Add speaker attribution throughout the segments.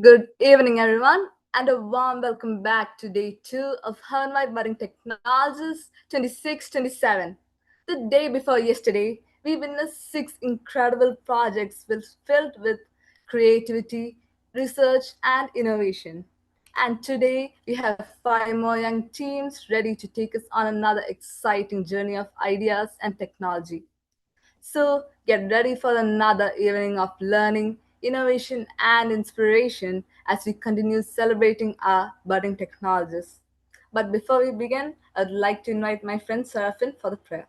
Speaker 1: Good evening, everyone, and a warm welcome back to day two of HowNWhy Budding Technologist 26-27. The day before yesterday, we witnessed six incredible projects filled with creativity, research, and innovation. And today, we have five more young teams ready to take us on another exciting journey of ideas and technology. So get ready for another evening of learning, innovation, and inspiration as we continue celebrating our budding technologists. But before we begin, I'd like to invite my friend Serafin for the prayer.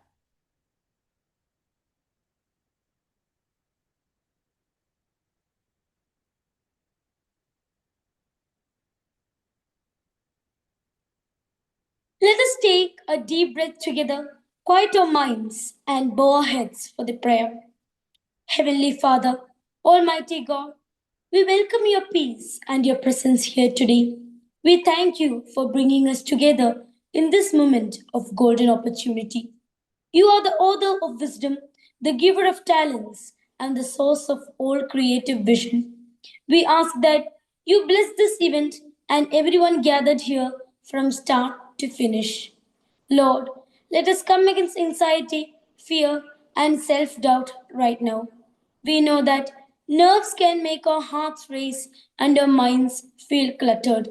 Speaker 2: Let us take a deep breath together, quiet our minds, and bow our heads for the prayer. Heavenly Father, Almighty God, we welcome your peace and your presence here today. We thank you for bringing us together in this moment of golden opportunity. You are the author of wisdom, the giver of talents, and the source of all creative vision. We ask that you bless this event and everyone gathered here from start to finish. Lord, let us come against anxiety, fear, and self doubt right now. We know that nerves can make our hearts race and our minds feel cluttered.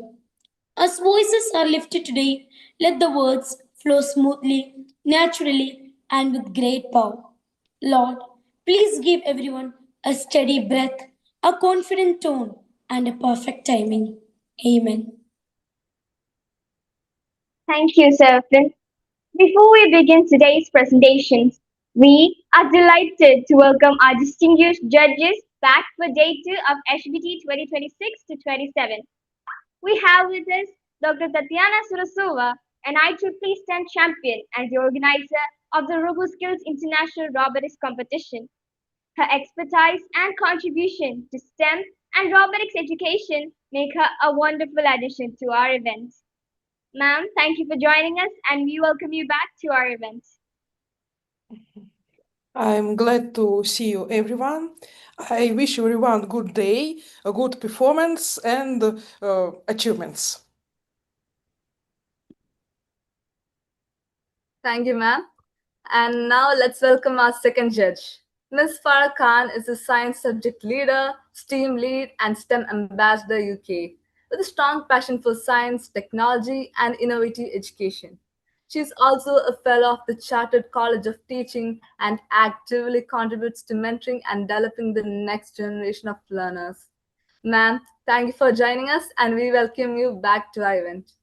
Speaker 2: As voices are lifted today, let the words flow smoothly, naturally, and with great power. Lord, please give everyone a steady breath, a confident tone, and a perfect timing. Amen.
Speaker 3: Thank you, Serafin. Before we begin today's presentations, we are delighted to welcome our distinguished judges back for day two of HBT 2026 to 27. We have with us Dr. Tatiana Surasova, an IEEE STEM champion and the organizer of the RoboSkills International Robotics Competition. Her expertise and contribution to STEM and robotics education make her a wonderful addition to our events. Ma'am, thank you for joining us and we welcome you back to our event.
Speaker 4: I'm glad to see you, everyone. I wish everyone good day, a good performance, and achievements.
Speaker 1: Thank you, ma'am. And now let's welcome our second judge. Ms. Farah Khan is a science subject leader, STEAM lead, and STEM ambassador UK, with a strong passion for science, technology, and innovative education. She is also a fellow of the Chartered College of Teaching and actively contributes to mentoring and developing the next generation of learners. Ma'am, thank you for joining us, and we welcome you back to our event.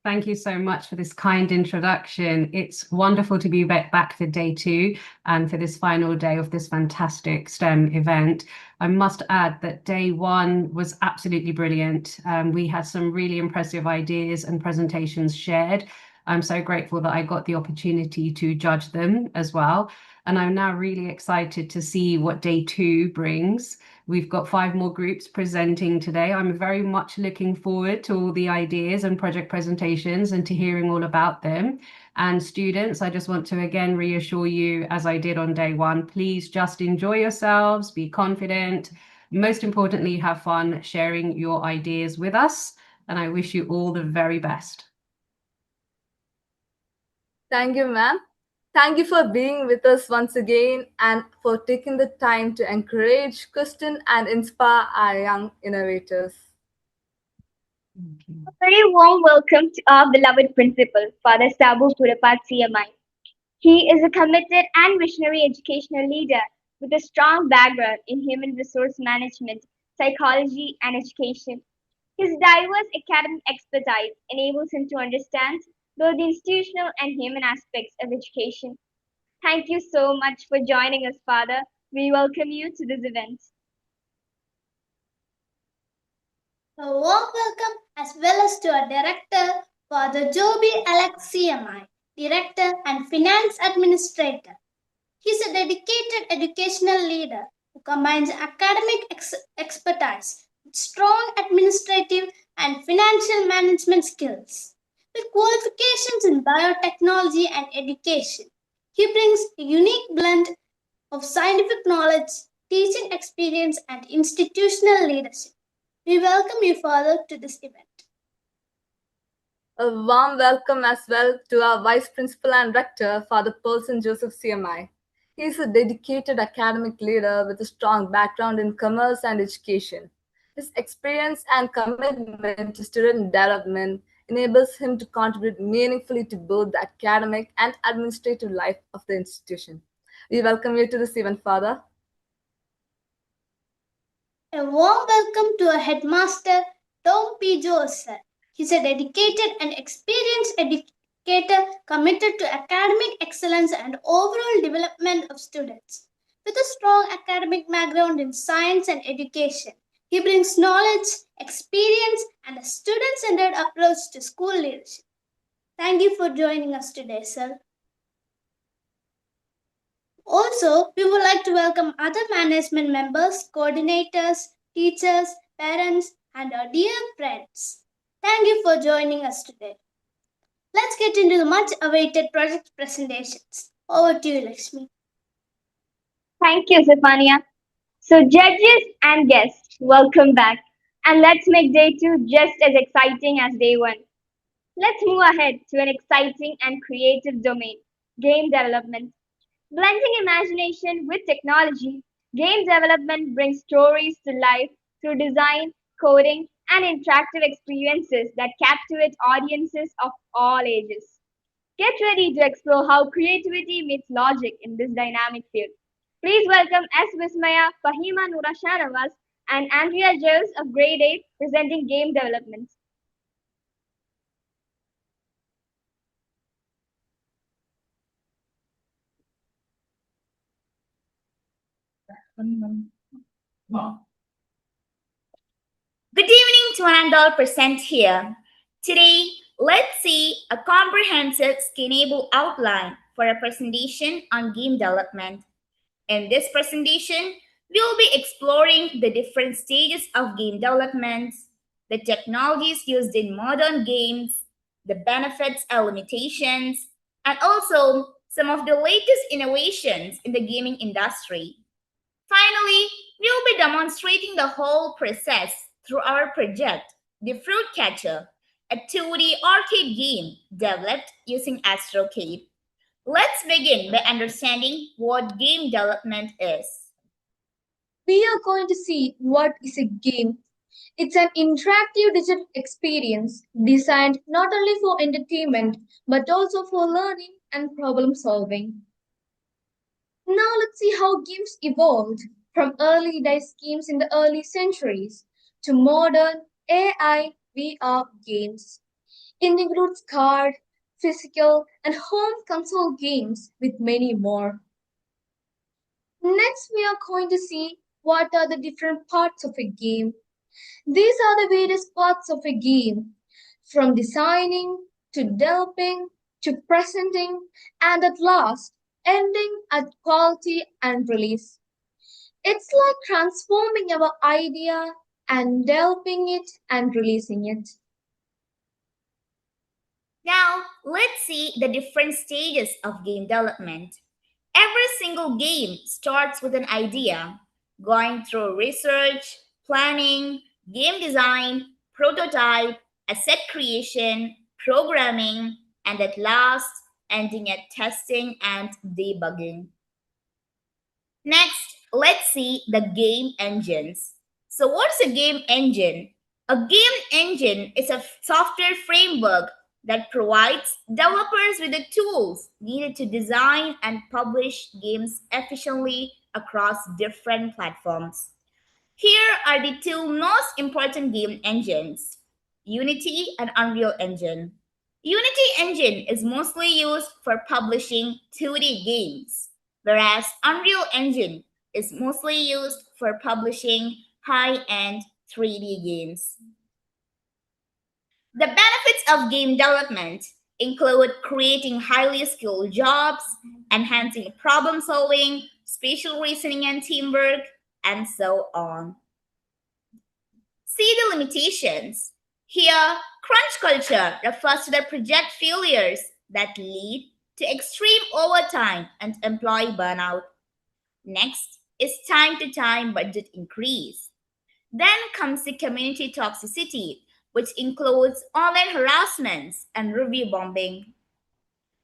Speaker 5: Thank you so much for this kind introduction. It's wonderful to be back for day two and for this final day of this fantastic STEM event. I must add that day one was absolutely brilliant. We had some really impressive ideas and presentations shared. I'm so grateful that I got the opportunity to judge them as well. And I'm now really excited to see what day two brings. We've got 5 more groups presenting today. I'm very much looking forward to all the ideas and project presentations and to hearing all about them. And students, I just want to again reassure you, as I did on day one, please just enjoy yourselves, be confident. Most importantly, have fun sharing your ideas with us. And I wish you all the very best.
Speaker 1: Thank you, ma'am. Thank you for being with us once again and for taking the time to encourage, question, and inspire our young innovators.
Speaker 3: A very warm welcome to our beloved principal, Father Sabu Purapat CMI. He is a committed and visionary educational leader with a strong background in human resource management, psychology, and education. His diverse academic expertise enables him to understand both the institutional and human aspects of education. Thank you so much for joining us, Father. We welcome you to this event.
Speaker 6: A warm welcome as well as to our director, Father Joby Alex CMI, Director and Finance Administrator. He is a dedicated educational leader who combines academic expertise with strong administrative and financial management skills. With qualifications in biotechnology and education, he brings a unique blend of scientific knowledge, teaching experience, and institutional leadership. We welcome you, Father, to this event.
Speaker 1: A warm welcome as well to our Vice Principal and Rector, Father Person Joseph CMI. He is a dedicated academic leader with a strong background in commerce and education. His experience and commitment to student development enables him to contribute meaningfully to both the academic and administrative life of the institution. We welcome you to this event, Father.
Speaker 6: A warm welcome to our headmaster, Tom P. Joseph. He's a dedicated and experienced educator committed to academic excellence and overall development of students. With a strong academic background in science and education, he brings knowledge, experience, and a student-centered approach to school leadership. Thank you for joining us today, sir. Also, we would like to welcome other management members, coordinators, teachers, parents, and our dear friends. Thank you for joining us today. Let's get into the much awaited project presentations. Over to you, Lakshmi.
Speaker 3: Thank you, Zephania. So, judges and guests, welcome back. And let's make day two just as exciting as day one. Let's move ahead to an exciting and creative domain game development. Blending imagination with technology, game development brings stories to life through design, coding, and interactive experiences that captivate audiences of all ages. Get ready to explore how creativity meets logic in this dynamic field. Please welcome S. Vismaya, Fahima Noora Shahnawaz, and Andrea Giles of Grade 8 presenting game development.
Speaker 7: Good evening to one and all present here. Today, let's see a comprehensive scalable outline for a presentation on game development. In this presentation, we will be exploring the different stages of game development, the technologies used in modern games, the benefits and limitations, and also some of the latest innovations in the gaming industry. Finally, we will be demonstrating the whole process through our project, The Fruit Catcher, a 2D arcade game developed using Astrocade. Let's begin by understanding what game development is.
Speaker 8: We are going to see what is a game. It's an interactive digital experience designed not only for entertainment but also for learning and problem solving. Now let's see how games evolved from early dice games in the early centuries to modern AI VR games. It includes card, physical, and home console games with many more. Next, we are going to see what are the different parts of a game. These are the various parts of a game, from designing to developing to presenting and at last ending at quality and release. It's like transforming our idea and developing it and releasing it.
Speaker 7: Now, let's see the different stages of game development. Every single game starts with an idea, going through research, planning, game design, prototype, asset creation, programming, and at last, ending at testing and debugging. Next, let's see the game engines. So, what's a game engine? A game engine is a software framework that provides developers with the tools needed to design and publish games efficiently across different platforms. Here are the two most important game engines, Unity and Unreal Engine. Unity Engine is mostly used for publishing 2D games, whereas Unreal Engine is mostly used for publishing high-end 3D games. The benefits of game development include creating highly skilled jobs, enhancing problem solving, spatial reasoning and teamwork, and so on. See the limitations. Here, crunch culture refers to the project failures that lead to extreme overtime and employee burnout. Next is time to time budget increase. Then comes the community toxicity, which includes online harassments and review bombing.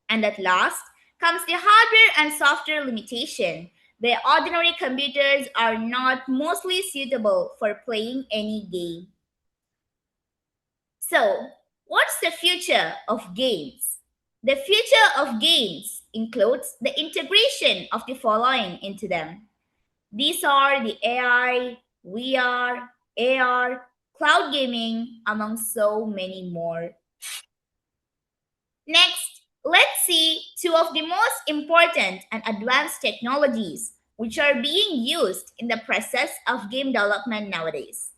Speaker 7: And at last comes the hardware and software limitation, where ordinary computers are not mostly suitable for playing any game. So, what's the future of games? The future of games includes the integration of the following into them. These are the AI, VR, AR, cloud gaming, among so many more. Next, let's see two of the most important and advanced technologies which are being used in the process of game development nowadays.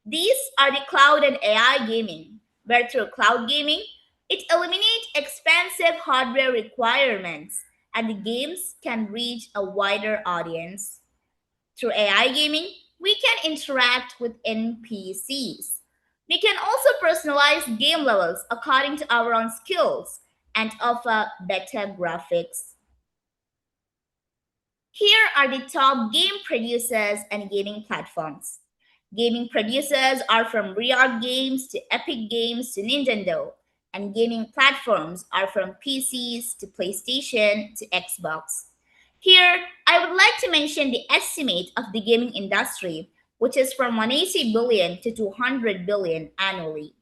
Speaker 7: These are the cloud and AI gaming, where through cloud gaming, it eliminates expensive hardware requirements and the games can reach a wider audience. Through AI gaming, we can interact with NPCs. We can also personalize game levels according to our own skills and offer better graphics. Here are the top game producers and gaming platforms. Gaming producers are from Riot Games to Epic Games to Nintendo, and gaming platforms are from PCs to PlayStation to Xbox. Here, I would like to mention the estimate of the gaming industry, which is from 180 billion to 200 billion annually.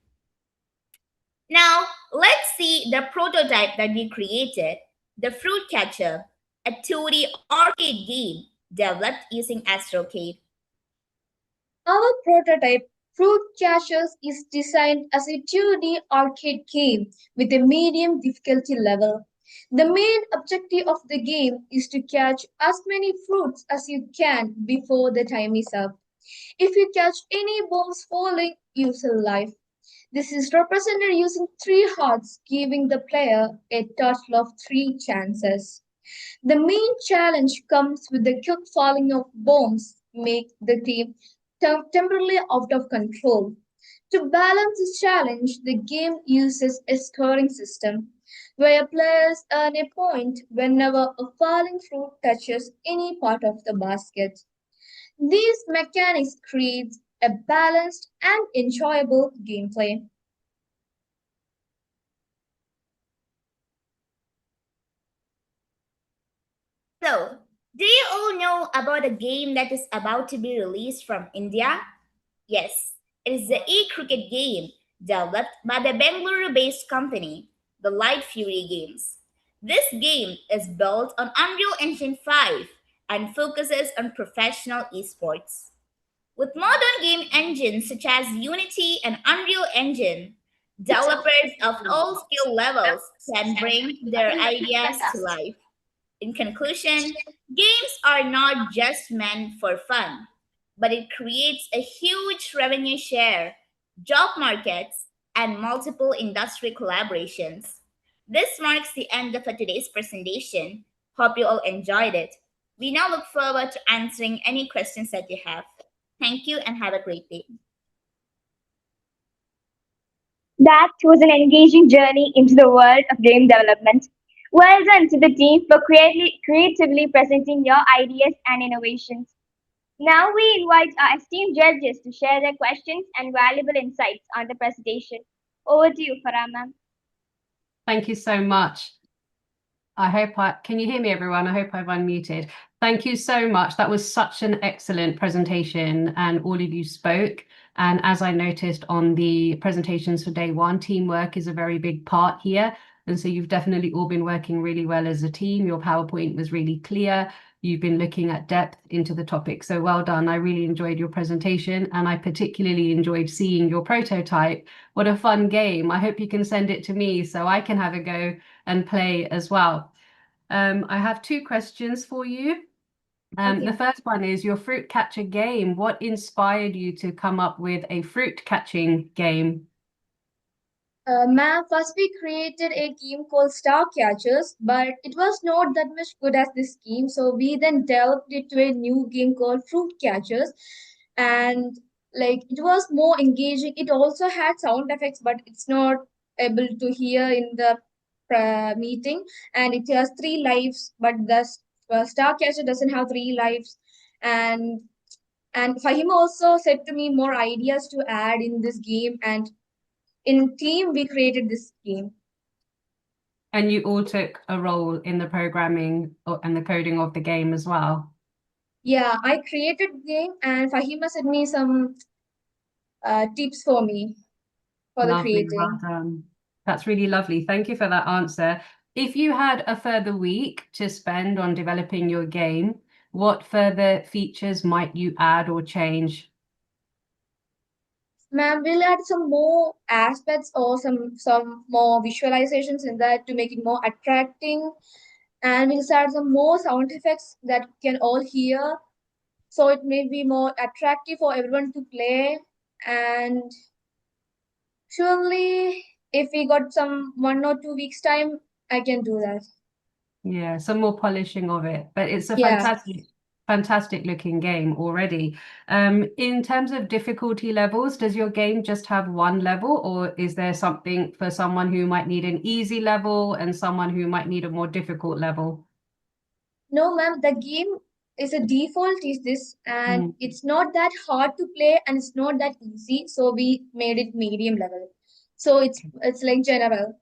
Speaker 7: Now, let's see the prototype that we created, the Fruit Catcher, a 2D arcade game developed using AstroCade.
Speaker 8: Our prototype, Fruit Catchers, is designed as a 2D arcade game with a medium difficulty level. The main objective of the game is to catch as many fruits as you can before the time is up. If you catch any bombs falling, you will life. This is represented using three hearts, giving the player a total of three chances. The main challenge comes with the quick falling of bombs, make the team temporarily out of control. To balance this challenge, the game uses a scoring system where players earn a point whenever a falling fruit touches any part of the basket. These mechanics create a balanced and enjoyable gameplay.
Speaker 7: So, do you all know about a game that is about to be released from India? Yes, it is the e-cricket game developed by the Bengaluru-based company, the Light Fury Games. This game is built on Unreal Engine 5 and focuses on professional esports. With modern game engines such as Unity and Unreal Engine, developers of all skill levels can bring their ideas to life. In conclusion, games are not just meant for fun, but it creates a huge revenue share, job markets, and multiple industry collaborations. This marks the end of today's presentation. Hope you all enjoyed it. We now look forward to answering any questions that you have. Thank you and have a great day.
Speaker 3: That was an engaging journey into the world of game development. Well done to the team for creatively presenting your ideas and innovations. Now we invite our esteemed judges to share their questions and valuable insights on the presentation. Over to you, Farah ma'am.
Speaker 5: Thank you so much. Can you hear me, everyone? I hope I've unmuted. Thank you so much. That was such an excellent presentation and all of you spoke. And as I noticed on the presentations for day one, teamwork is a very big part here. And so you've definitely all been working really well as a team. Your PowerPoint was really clear. You've been looking at depth into the topic. So well done. I really enjoyed your presentation and I particularly enjoyed seeing your prototype. What a fun game. I hope you can send it to me so I can have a go and play as well. I have two questions for you.
Speaker 8: Okay.
Speaker 5: The first one is your fruit catcher game. What inspired you to come up with a fruit catching game?
Speaker 8: Ma'am, first we created a game called Star Catchers, but it was not that much good as this game. So we then developed it to a new game called Fruit Catchers, and like it was more engaging. It also had sound effects, but it's not able to hear in the meeting. And it has three lives, but the Star Catcher doesn't have three lives, and And Fahim also said to me more ideas to add in this game, and in team we created this game.
Speaker 5: And you all took a role in the programming and the coding of the game as well.
Speaker 8: Yeah, I created the game, and Fahima sent me some tips for me for the
Speaker 5: Lovely, well
Speaker 8: creating.
Speaker 5: done. That's really lovely. Thank you for that answer. If you had a further week to spend on developing your game, what further features might you add or change?
Speaker 8: Ma'am, we'll add some more aspects or some more visualizations in that to make it more attracting, and we'll add some more sound effects that can all hear, so it may be more attractive for everyone to play. And surely, if we got some 1 or 2 weeks time, I can do that.
Speaker 5: Yeah, some more polishing of it, but it's a
Speaker 8: Yeah.
Speaker 5: fantastic looking game already. In terms of difficulty levels, does your game just have one level, or is there something for someone who might need an easy level and someone who might need a more difficult level?
Speaker 8: No, ma'am, the game is a default is this, and
Speaker 5: Mm.
Speaker 8: it's not that hard to play and it's not that easy. So we made it medium level. So it's like general.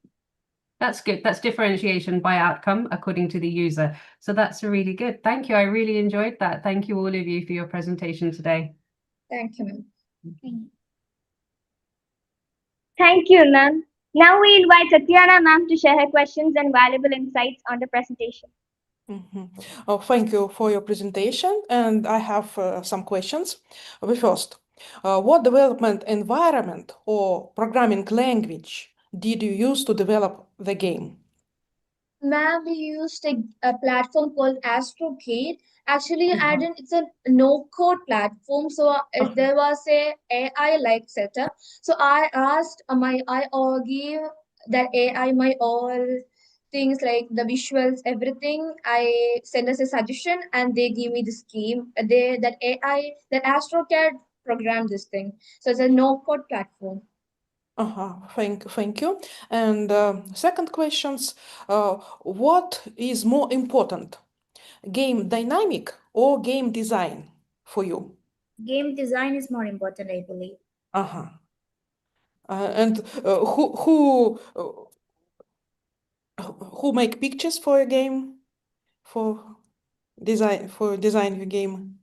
Speaker 5: That's good. That's differentiation by outcome according to the user. So that's really good. Thank you. I really enjoyed that. Thank you all of you for your presentation today.
Speaker 8: Thank you, ma'am.
Speaker 3: Thank you, ma'am. Now we invite Tatiana ma'am to share her questions and valuable insights on the presentation.
Speaker 4: Oh, thank you for your presentation, and I have some questions. The first, what development environment or programming language did you use to develop the game?
Speaker 8: Ma'am, we used a platform called AstroCade. Actually, I didn't, it's a no-code platform. So there was a AI-like setup. So I asked I all give that AI my all things like the visuals, everything. I send us a suggestion and they give me the scheme. That AI, that AstroCAD programmed this thing. So it's a no-code platform.
Speaker 4: Thank you. And second questions, what is more important, game dynamic or game design for you?
Speaker 7: Game design is more important, I believe.
Speaker 4: Uh-huh. And who make pictures for a game, for design your game?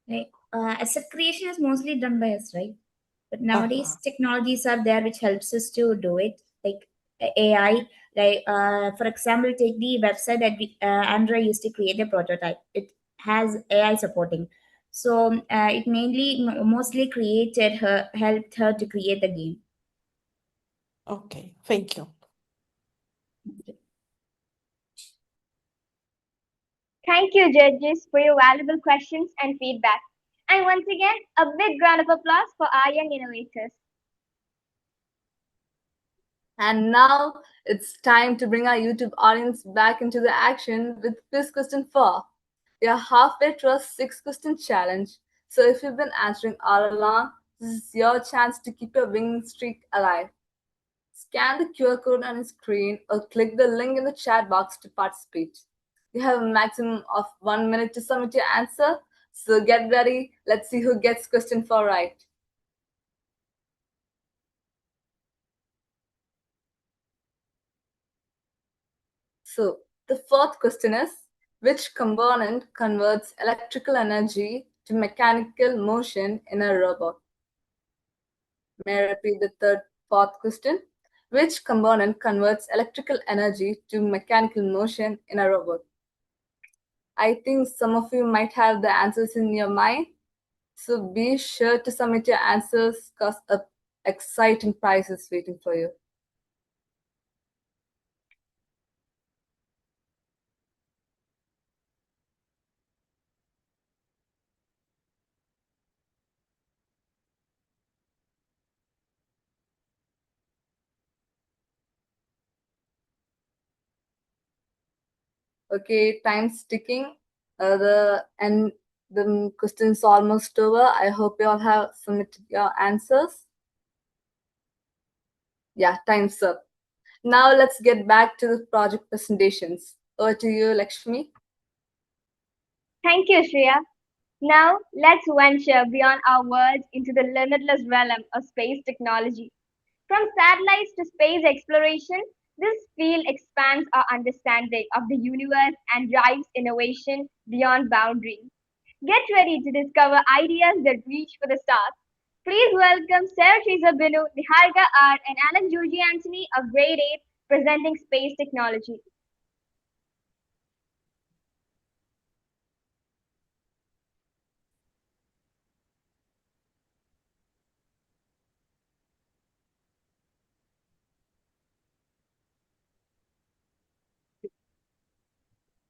Speaker 7: Like, asset creation is mostly done by us, right? But nowadays,
Speaker 4: Uh-huh.
Speaker 7: technologies are there which helps us to do it, like AI. Like, for example, take the website that Android used to create a prototype. It has AI supporting. So it mainly, mostly created her, helped her to create the game.
Speaker 4: Okay, thank you.
Speaker 3: Thank you, judges, for your valuable questions and feedback. And once again, a big round of applause for our young innovators.
Speaker 1: And now it's time to bring our YouTube audience back into the action with quiz question 4. We are halfway through a 6-question challenge. So if you've been answering all along, this is your chance to keep your winning streak alive. Scan the QR code on your screen or click the link in the chat box to participate. You have a maximum of 1 minute to submit your answer, so get ready. Let's see who gets question 4 right. So the fourth question is, which component converts electrical energy to mechanical motion in a robot? May I repeat the fourth question? Which component converts electrical energy to mechanical motion in a robot? I think some of you might have the answers in your mind. So be sure to submit your answers because an exciting prize is waiting for you. Okay, time's ticking. The question's almost over. I hope you all have submitted your answers. Yeah, time's up. Now let's get back to the project presentations. Over to you, Lakshmi.
Speaker 3: Thank you, Shreya. Now, let's venture beyond our worlds into the limitless realm of space technology. From satellites to space exploration, this field expands our understanding of the universe and drives innovation beyond boundaries. Get ready to discover ideas that reach for the stars. Please welcome Sarah Teresa Binu, Niharika R, and Alan Georgie Anthony of Grade 8 presenting space technology.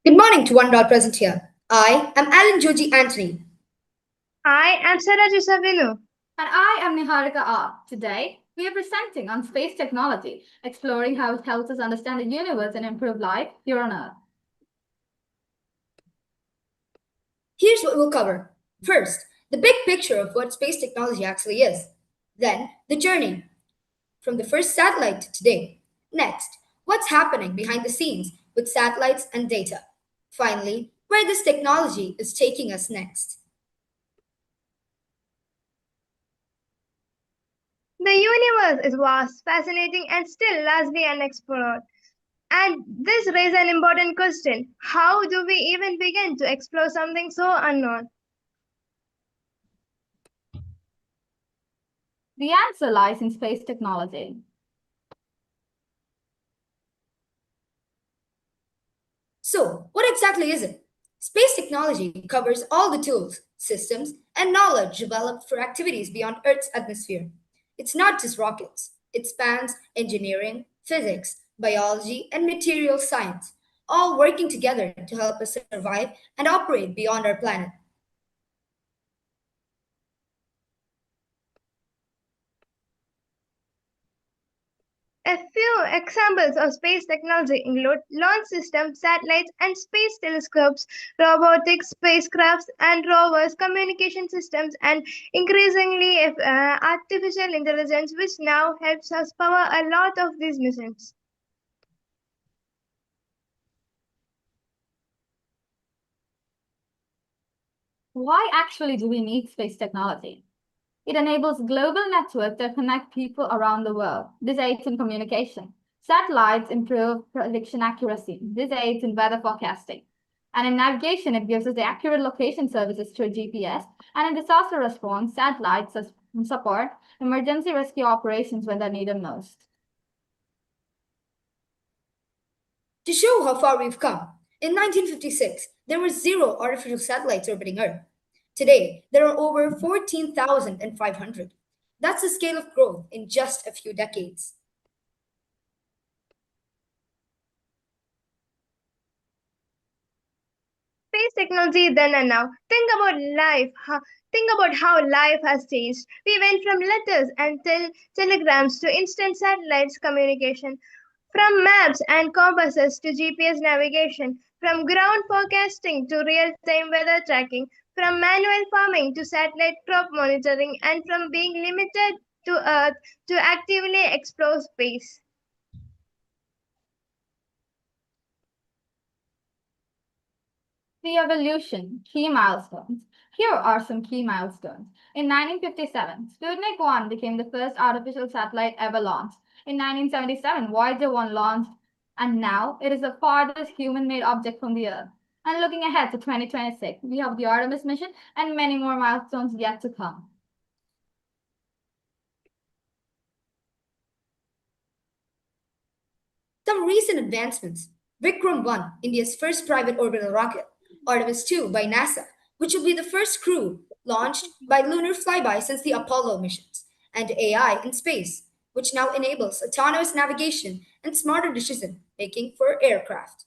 Speaker 9: Good morning to one all present here. I am Alan Joji Anthony.
Speaker 8: I am Sarah Jisavinu.
Speaker 1: And I am Niharika R. Today, we are presenting on space technology, exploring how it helps us understand the universe and improve life here on Earth.
Speaker 9: Here's what we'll cover. First, the big picture of what space technology actually is. Then, the journey from the first satellite to today. Next, what's happening behind the scenes with satellites and data. Finally, where this technology is taking us next.
Speaker 8: The universe is vast, fascinating, and still largely unexplored. And this raises an important question. How do we even begin to explore something so unknown?
Speaker 1: The answer lies in space technology.
Speaker 9: So, what exactly is it? Space technology covers all the tools, systems, and knowledge developed for activities beyond Earth's atmosphere. It's not just rockets, it spans engineering, physics, biology, and material science, all working together to help us survive and operate beyond our planet.
Speaker 8: A few examples of space technology include launch systems, satellites, and space telescopes, robotics, spacecrafts, and rovers, communication systems, and increasingly artificial intelligence, which now helps us power a lot of these missions.
Speaker 1: Why actually do we need space technology? It enables global networks that connect people around the world. This aids in communication. Satellites improve prediction accuracy. This aids in weather forecasting. And in navigation, it gives us the accurate location services through GPS. And in disaster response, satellites support emergency rescue operations when they're needed most.
Speaker 9: To show how far we've come, in 1956, there were zero artificial satellites orbiting Earth. Today, there are over 14,500. That's the scale of growth in just a few decades.
Speaker 8: Space technology then and now. Think about how life has changed. We went from letters and telegrams to instant satellites communication, from maps and compasses to GPS navigation, from ground forecasting to real-time weather tracking, from manual farming to satellite crop monitoring, and from being limited to Earth to actively explore space.
Speaker 1: The evolution, key milestones. Here are some key milestones. In 1957, Sputnik 1 became the first artificial satellite ever launched. In 1977, Voyager 1 launched, and now it is the farthest human-made object from the Earth. And looking ahead to 2026, we have the Artemis mission and many more milestones yet to come.
Speaker 9: Some recent advancements: Vikram 1, India's first private orbital rocket, Artemis 2 by NASA, which will be the first crew launched by lunar flyby since the Apollo missions, and AI in space, which now enables autonomous navigation and smarter decision making for aircraft.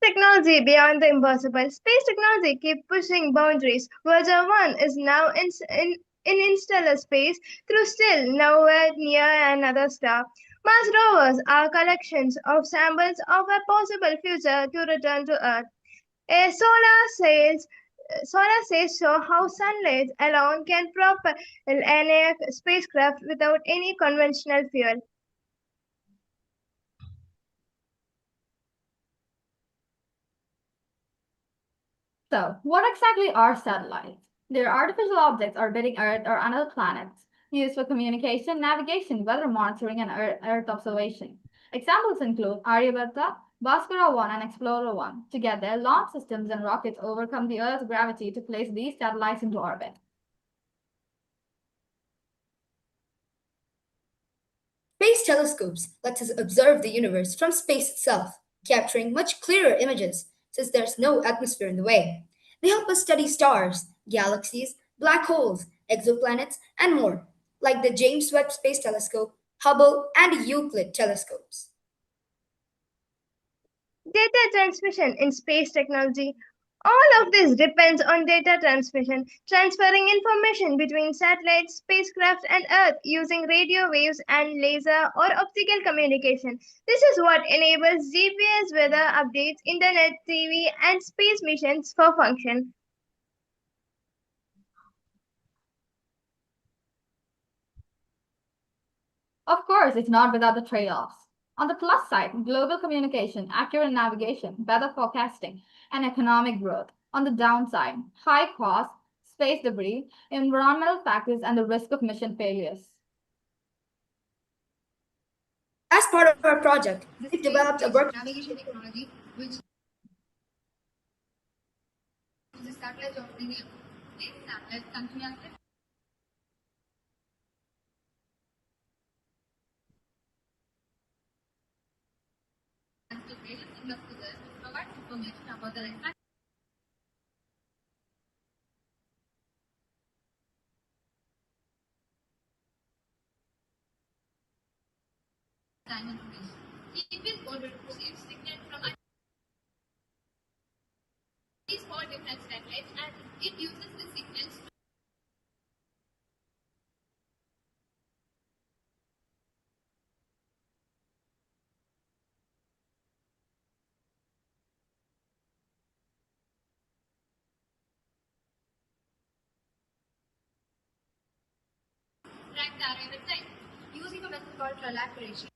Speaker 8: Technology beyond the impossible. Space technology keep pushing boundaries. Voyager 1 is now in interstellar space through still nowhere near another star. Mars rovers are collections of samples of a possible future to return to Earth. A solar sails show how sunlight alone can propel an air spacecraft without any conventional fuel.
Speaker 1: So, what exactly are satellites? They're artificial objects orbiting Earth or other planets, used for communication, navigation, weather monitoring, and Earth observation. Examples include Aryabhata, Bhaskara 1, and Explorer 1. Together, launch systems and rockets overcome the Earth's gravity to place these satellites into orbit.
Speaker 9: Space telescopes let us observe the universe from space itself, capturing much clearer images since there's no atmosphere in the way. They help us study stars, galaxies, black holes, exoplanets, and more, like the James Webb Space Telescope, Hubble, and Euclid telescopes.
Speaker 8: Data transmission in space technology. All of this depends on data transmission, transferring information between satellites, spacecraft, and Earth using radio waves and laser or optical communication. This is what enables GPS weather updates, internet, TV, and space missions for function.
Speaker 1: Of course, it's not without the trade-offs. On the plus side, global communication, accurate navigation, weather forecasting, and economic growth. On the downside, high costs, space debris, environmental factors, and the risk of mission failures.
Speaker 9: As part of our project, we've developed a work navigation technology which uses satellites orbiting the Earth. These satellites continuously to various investigators to provide information about the exact time information. GPS orbit receives signal from these four different satellites and it uses the signals to track the arrival time using a method called trilateration.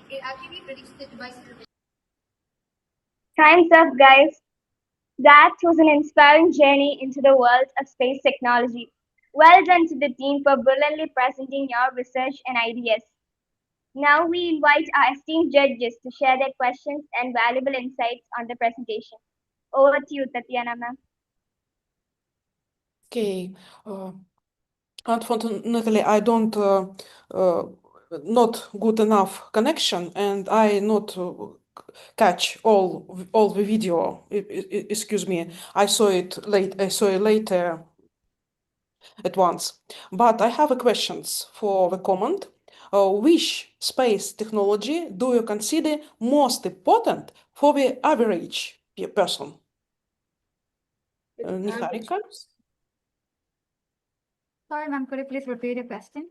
Speaker 9: It accurately predicts the device's location.
Speaker 3: Time's up, guys. That was an inspiring journey into the world of space technology. Well done to the team for brilliantly presenting your research and ideas. Now we invite our esteemed judges to share their questions and valuable insights on the presentation. Over to you, Tatiana ma'am.
Speaker 4: Okay. Unfortunately, I don't not good enough connection, and I not catch all the video. Excuse me. I saw it late. I saw it later at once. But I have a questions for the comment. Which space technology do you consider most important for the average person? Niharika?
Speaker 1: Sorry, ma'am, could you please repeat your question?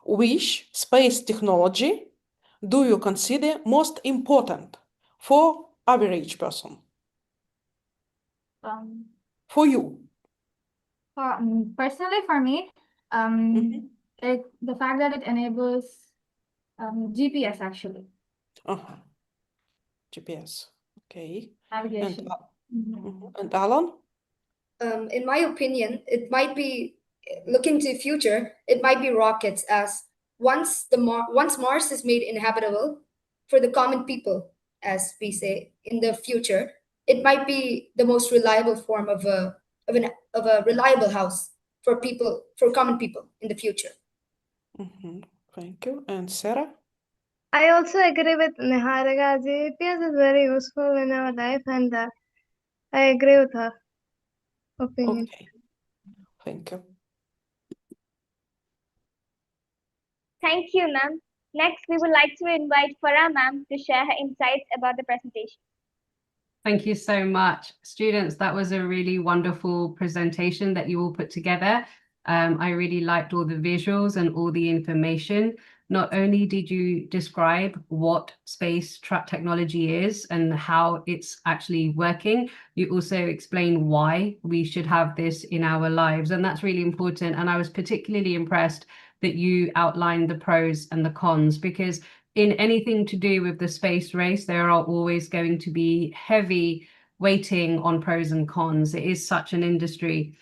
Speaker 4: Which space technology do you consider most important for average person? For you?
Speaker 1: Personally, for me, the fact that it enables GPS actually.
Speaker 4: GPS. Okay.
Speaker 1: Navigation.
Speaker 4: And Alan?
Speaker 9: In my opinion, it might be looking to the future. It might be rockets, as once Mars is made inhabitable for the common people, as we say in the future, it might be the most reliable form of a reliable house for common people in the future.
Speaker 4: Thank you. And Sarah?
Speaker 8: I also agree with Niharika. GPS is very useful in our life, and I agree with her opinion.
Speaker 4: Okay. Thank you.
Speaker 3: Thank you, ma'am. Next, we would like to invite Farah ma'am to share her insights about the presentation.
Speaker 5: Thank you so much. Students, that was a really wonderful presentation that you all put together. I really liked all the visuals and all the information. Not only did you describe what space technology is and how it's actually working, you also explained why we should have this in our lives. And that's really important. And I was particularly impressed that you outlined the pros and the cons, because in anything to do with the space race, there are always going to be heavy weighting on pros and cons. It is such an industry.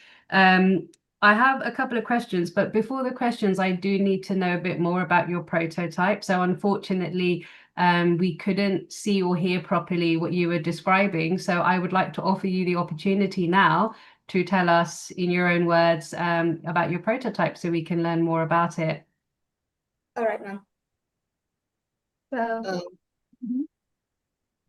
Speaker 5: I have a couple of questions, but before the questions, I do need to know a bit more about your prototype. So unfortunately, we couldn't see or hear properly what you were describing. So I would like to offer you the opportunity now to tell us in your own words about your prototype so we can learn more about it.
Speaker 9: All right, ma'am.
Speaker 1: So, mhm.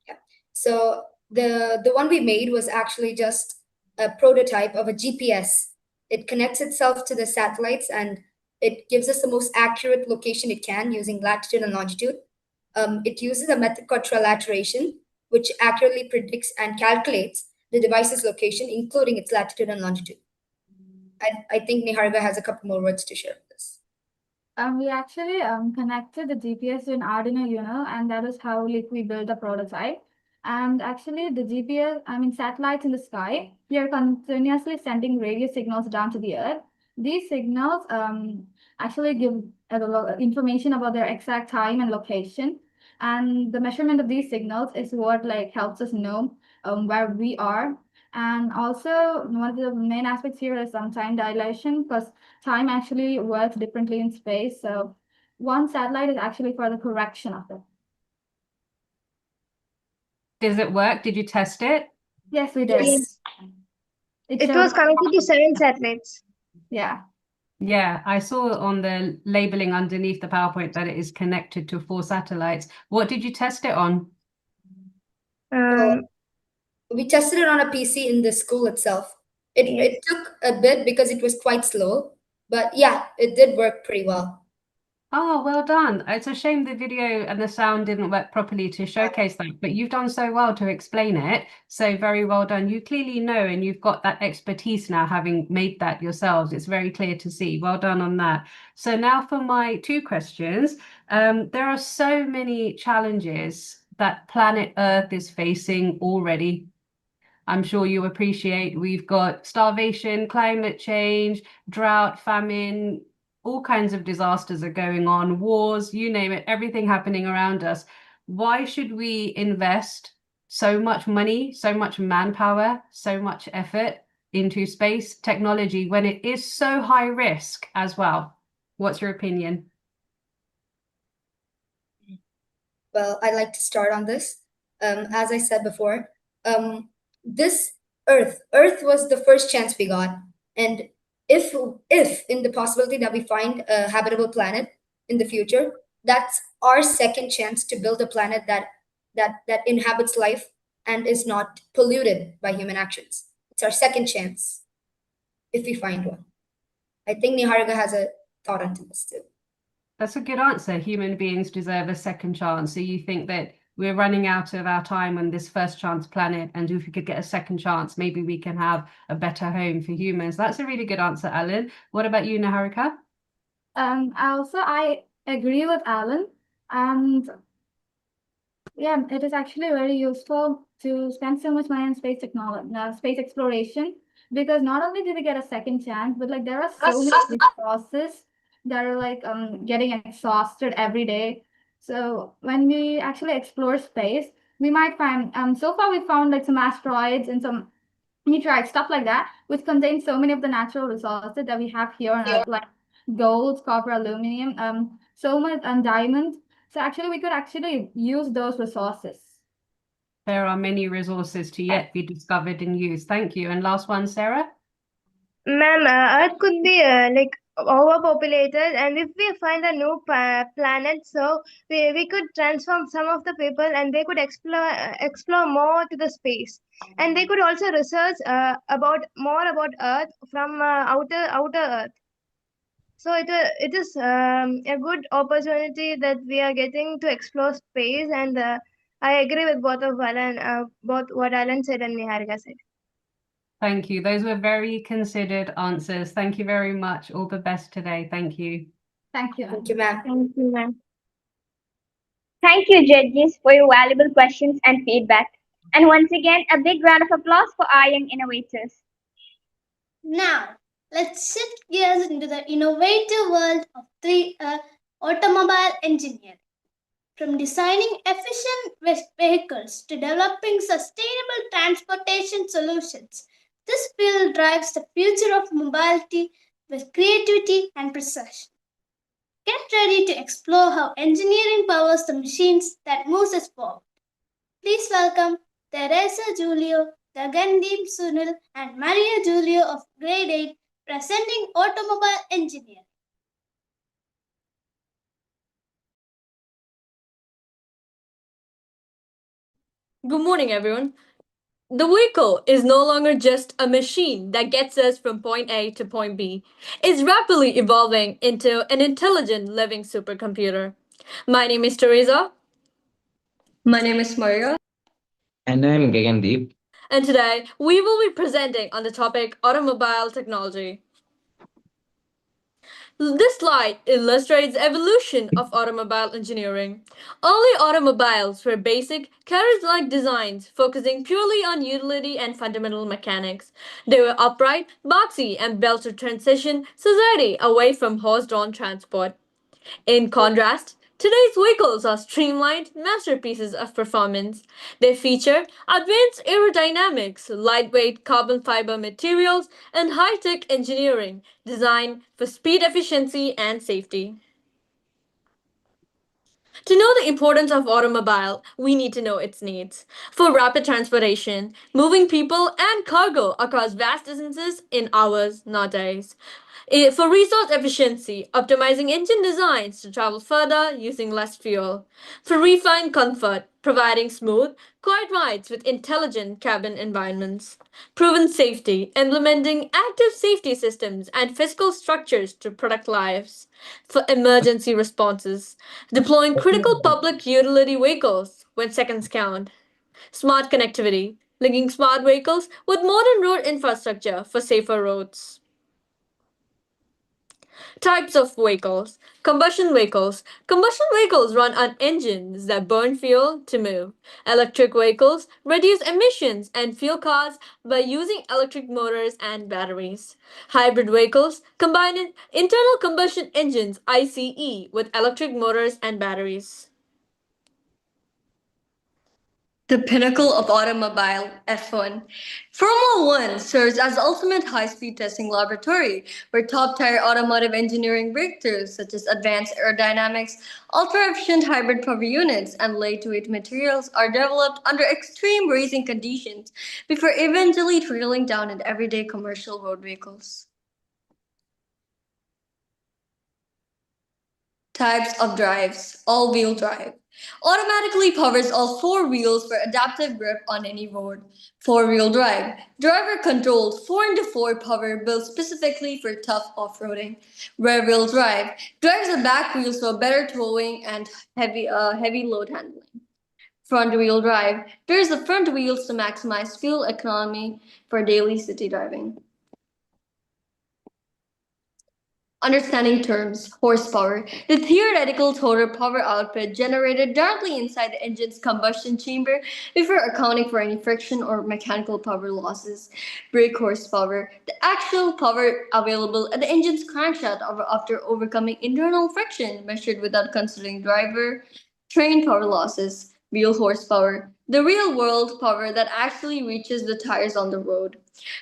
Speaker 9: Yeah. So the one we made was actually just a prototype of a GPS. It connects itself to the satellites and it gives us the most accurate location it can using latitude and longitude. It uses a method called trilateration, which accurately predicts and calculates the device's location, including its latitude and longitude. I think Niharika has a couple more words to share with this.
Speaker 10: We actually connected the GPS to an Arduino Uno, and that is how like we built the prototype. And actually, the GPS, I mean, satellites in the sky, we are continuously sending radio signals down to the Earth. These signals actually give information about their exact time and location. And the measurement of these signals is what like helps us know where we are. And also, one of the main aspects here is time dilation, because time actually works differently in space. So one satellite is actually for the correction of it.
Speaker 5: Does it work? Did you test it?
Speaker 10: Yes, we did.
Speaker 9: Yes.
Speaker 8: It was connected to 7 satellites.
Speaker 10: Yeah.
Speaker 5: Yeah, I saw on the labeling underneath the PowerPoint that it is connected to 4 satellites. What did you test it on?
Speaker 9: We tested it on a PC in the school itself. It took a bit because it was quite slow, but yeah, it did work pretty well.
Speaker 5: Oh, well done. It's a shame the video and the sound didn't work properly to showcase that, but you've done so well to explain it. So very well done. You clearly know, and you've got that expertise now, having made that yourselves. It's very clear to see. Well done on that. So now for my 2 questions. There are so many challenges that planet Earth is facing already. I'm sure you appreciate we've got starvation, climate change, drought, famine, all kinds of disasters are going on, wars, you name it, everything happening around us. Why should we invest so much money, so much manpower, so much effort into space technology when it is so high risk as well? What's your opinion?
Speaker 9: Well, I'd like to start on this. As I said before, this Earth was the first chance we got, and if in the possibility that we find a habitable planet in the future, that's our second chance to build a planet that inhabits life and is not polluted by human actions. It's our second chance if we find one. I think Niharika has a thought onto this too.
Speaker 5: That's a good answer. Human beings deserve a second chance. So you think that we're running out of our time on this first chance planet, and if we could get a second chance, maybe we can have a better home for humans. That's a really good answer, Alan. What about you, Niharika?
Speaker 10: I agree with Alan, and yeah, it is actually very useful to spend so much money on space technology, space exploration, because not only do we get a second chance, but like there are so many resources that are like getting exhausted every day. So when we actually explore space, we might find so far we found like some asteroids and some meteorites, stuff like that, which contain so many of the natural resources that we have here on Earth, like gold, copper, aluminum, so much diamonds. So actually, we could actually use those resources.
Speaker 5: There are many resources to yet be discovered and used. Thank you. And last one, Sarah?
Speaker 8: Ma'am, Earth could be like overpopulated, and if we find a new planet, so we could transform some of the people, and they could explore more to the space, and they could also research about more about Earth from outer Earth. So it is a good opportunity that we are getting to explore space, and I agree with both what Alan said and Niharika said.
Speaker 5: Thank you. Those were very considered answers. Thank you very much. All the best today. Thank you.
Speaker 10: Thank you.
Speaker 9: Thank you, ma'am.
Speaker 8: Thank you, ma'am.
Speaker 3: Thank you, judges, for your valuable questions and feedback. And once again, a big round of applause for our young innovators.
Speaker 6: Now, let's shift gears into the innovative world of automobile engineering. From designing efficient vehicles to developing sustainable transportation solutions, this field drives the future of mobility with creativity and precision. Get ready to explore how engineering powers the machines that moves us forward. Please welcome Teresa Julio, Gagandeep Sunil, and Maria Julio of Grade 8 presenting Automobile Engineering.
Speaker 11: Good morning, everyone. The vehicle is no longer just a machine that gets us from point A to point B. It's rapidly evolving into an intelligent living supercomputer. My name is Teresa.
Speaker 12: My name is Maria.
Speaker 13: And I'm Gagandeep.
Speaker 11: And today we will be presenting on the topic automobile technology. This slide illustrates the evolution of automobile engineering. Early automobiles were basic, carriage-like designs focusing purely on utility and fundamental mechanics. They were upright, boxy, and built to transition society away from horse-drawn transport. In contrast, today's vehicles are streamlined masterpieces of performance. They feature advanced aerodynamics, lightweight carbon fiber materials, and high tech engineering designed for speed efficiency and safety. To know the importance of automobile, we need to know its needs. For rapid transportation, moving people and cargo across vast distances in hours, not days. For resource efficiency, optimizing engine designs to travel further using less fuel. For refined comfort, providing smooth, quiet rides with intelligent cabin environments. Proven safety, implementing active safety systems and physical structures to protect lives. For emergency responses, deploying critical public utility vehicles when seconds count. Smart connectivity, linking smart vehicles with modern road infrastructure for safer roads. Types of vehicles. Combustion vehicles. Combustion vehicles run on engines that burn fuel to move. Electric vehicles reduce emissions and fuel costs by using electric motors and batteries. Hybrid vehicles combine internal combustion engines ICE with electric motors and batteries.
Speaker 12: The pinnacle of automobile, F1. Formula One serves as the ultimate high-speed testing laboratory, where top-tier automotive engineering breakthroughs such as advanced aerodynamics, ultra-efficient hybrid power units, and lightweight materials are developed under extreme racing conditions before eventually trickling down in everyday commercial road vehicles. Types of drives. All-wheel drive. Automatically powers all four wheels for adaptive grip on any road. Four-wheel drive. Driver-controlled 4x4 power built specifically for tough off-roading. Rear-wheel drive. Drives the back wheels for better towing and heavy load handling. Front-wheel drive. Drives the front wheels to maximize fuel economy for daily city driving. Understanding terms, horsepower, the theoretical total power output generated directly inside the engine's combustion chamber before accounting for any friction or mechanical power losses. Brake horsepower, the actual power available at the engine's crankshaft after overcoming internal friction measured without considering driver, train power losses. Wheel horsepower, the real world power that actually reaches the tires on the road,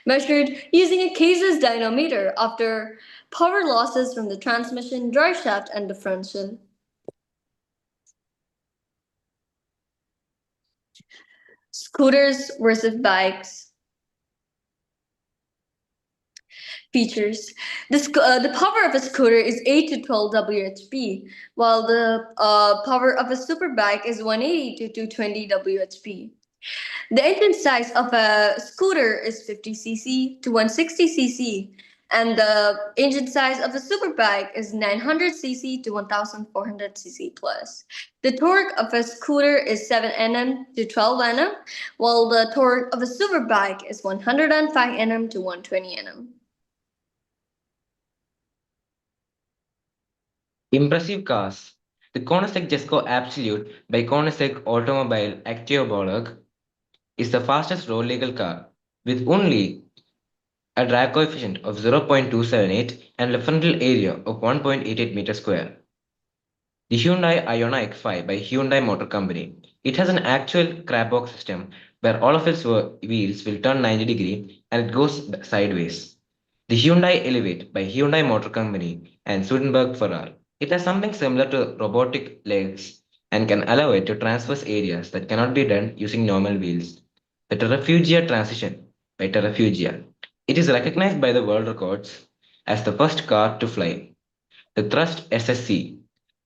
Speaker 12: measured using a case's dynamometer after power losses from the transmission, driveshaft, and differential. Scooters versus bikes. Features. The power of a scooter is 8 to 12 WHP, while the power of a superbike is 180 to 220 WHP. The engine size of a scooter is 50cc to 160cc, and the engine size of a superbike is 900cc to 1400cc plus. The torque of a scooter is 7 Nm to 12 Nm, while the torque of a superbike is 105 Nm to 120 Nm.
Speaker 13: Impressive cars. The Koenigsegg Jesko Absolute by Koenigsegg Automobile Aktiebolag is the fastest road legal car with only a drag coefficient of 0.278 and a frontal area of 1.88 meters square. The Hyundai Ioniq 5 by Hyundai Motor Company. It has an actual crabbox system where all of its wheels will turn 90-degree and it goes sideways. The Hyundai Elevate by Hyundai Motor Company and Swedenborg Ferrari. It has something similar to robotic legs and can allow it to traverse areas that cannot be done using normal wheels. The Terrafugia Transition by Terrafugia. It is recognized by the world records as the first car to fly. The Thrust SSC,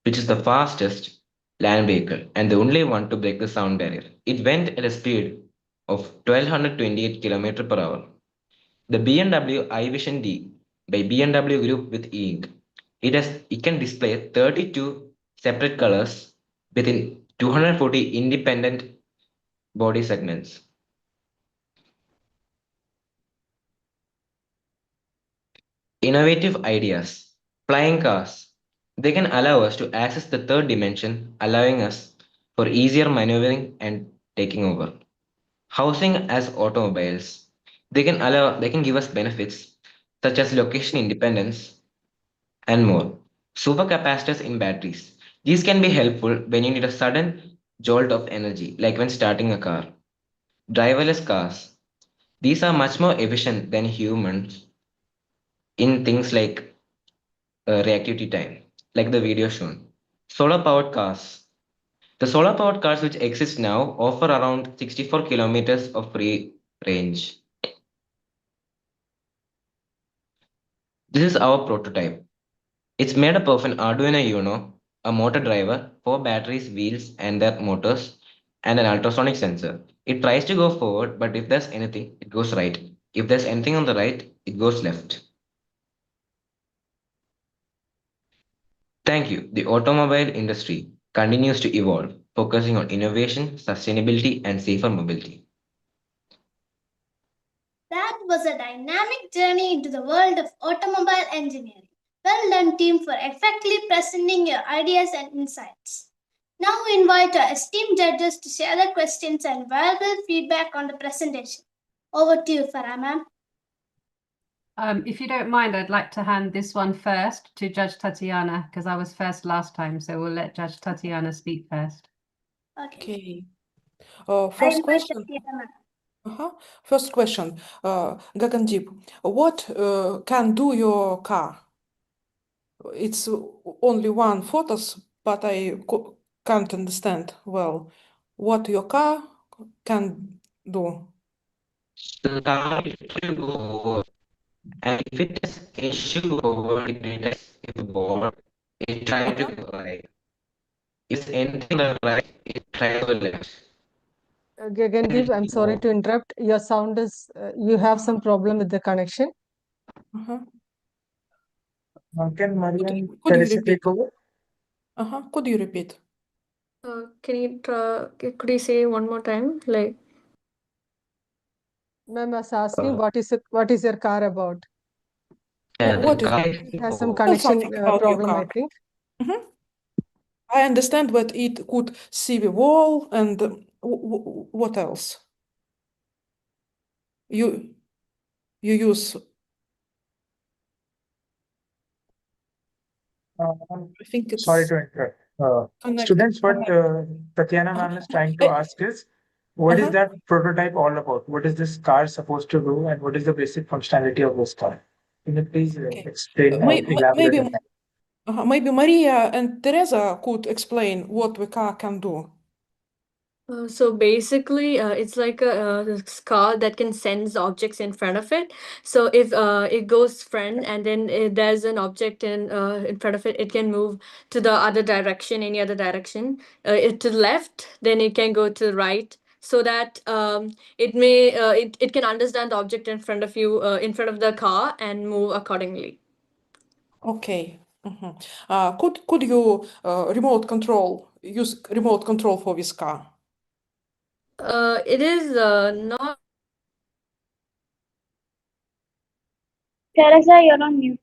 Speaker 13: which is the fastest land vehicle and the only one to break the sound barrier. It went at a speed of 1228 km per hour. The BMW iVision D by BMW Group with e-ink. It can display 32 separate colors within 240 independent body segments. Innovative ideas. Flying cars. They can allow us to access the third dimension, allowing us for easier maneuvering and taking over. Housing as automobiles. They can give us benefits such as location independence and more. Supercapacitors in batteries. These can be helpful when you need a sudden jolt of energy, like when starting a car. Driverless cars. These are much more efficient than humans in things like reactivity time, like the video shown. Solar powered cars. The solar powered cars which exist now offer around 64 kilometers of free range. This is our prototype. It's made up of an Arduino Uno, a motor driver, four batteries, wheels, and their motors, and an ultrasonic sensor. It tries to go forward, but if there's anything, it goes right. If there's anything on the right, it goes left. Thank you. The automobile industry continues to evolve, focusing on innovation, sustainability, and safer mobility.
Speaker 6: That was a dynamic journey into the world of automobile engineering. Well done, team, for effectively presenting your ideas and insights. Now we invite our esteemed judges to share their questions and valuable feedback on the presentation. Over to you, Farah ma'am.
Speaker 5: If you don't mind, I'd like to hand this one first to Judge Tatiana because I was first last time, so we'll let Judge Tatiana speak first.
Speaker 6: Okay.
Speaker 4: First question. First question, Gagandeep, what can do your car? It's only one photos, but I can't understand well what your car can do.
Speaker 13: The car will go over, and if it is issue over, it detects if the board, it tries to go right. If anything on the right, it tries to go left.
Speaker 14: Gagandeep, I'm sorry to interrupt. Your sound is, you have some problem with the connection.
Speaker 15: Can Marian
Speaker 4: Could you
Speaker 15: Teresa
Speaker 4: repeat?
Speaker 15: take over?
Speaker 4: Could you repeat?
Speaker 11: Could you say one more time? Like,
Speaker 14: Ma'am was asking, what is your car about?
Speaker 4: What is
Speaker 14: It has some
Speaker 4: Tell
Speaker 14: connection
Speaker 4: something about your
Speaker 14: problem, I
Speaker 4: car.
Speaker 14: think.
Speaker 4: I understand that it could see the wall and what else? You use. I think it's
Speaker 15: Sorry to interrupt. Students, what Tatiana ma'am is trying to ask is, what is that prototype all about? What is this car supposed to do, and what is the basic functionality of this car? Can you please explain or elaborate on that?
Speaker 4: Maybe Maria and Teresa could explain what the car can do.
Speaker 11: So basically, it's like a car that can sense objects in front of it. So if it goes front and then there's an object in front of it, it can move to the other direction, any other direction. To the left, then it can go to the right, so that it can understand the object in front of you, in front of the car, and move accordingly.
Speaker 4: Okay. Could you use remote control for this car?
Speaker 11: It is not.
Speaker 3: Teresa, you're on mute.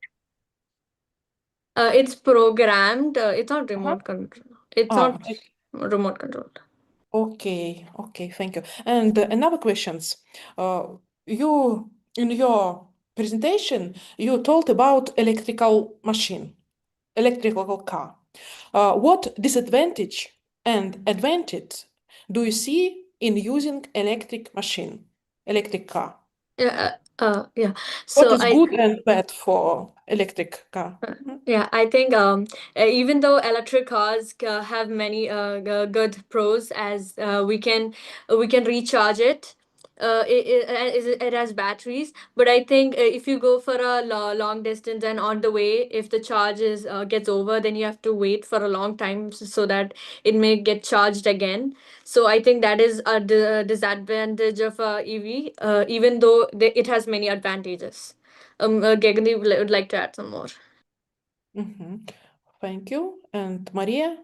Speaker 11: It's programmed. It's not remote control. It's not remote controlled.
Speaker 4: Okay, thank you. And another questions. You in your presentation you told about electrical car. What disadvantage and advantage do you see in using electric car?
Speaker 11: Yeah. Yeah.
Speaker 4: What
Speaker 11: So
Speaker 4: is good and bad for electric car?
Speaker 11: yeah, I think even though electric cars have many good pros, as we can recharge it. It has batteries, but I think if you go for a long distance and on the way, if the charge is gets over, then you have to wait for a long time so that it may get charged again. So I think that is a disadvantage of EV, even though it has many advantages. Gagandi would like to add some more.
Speaker 4: Thank you. And Maria?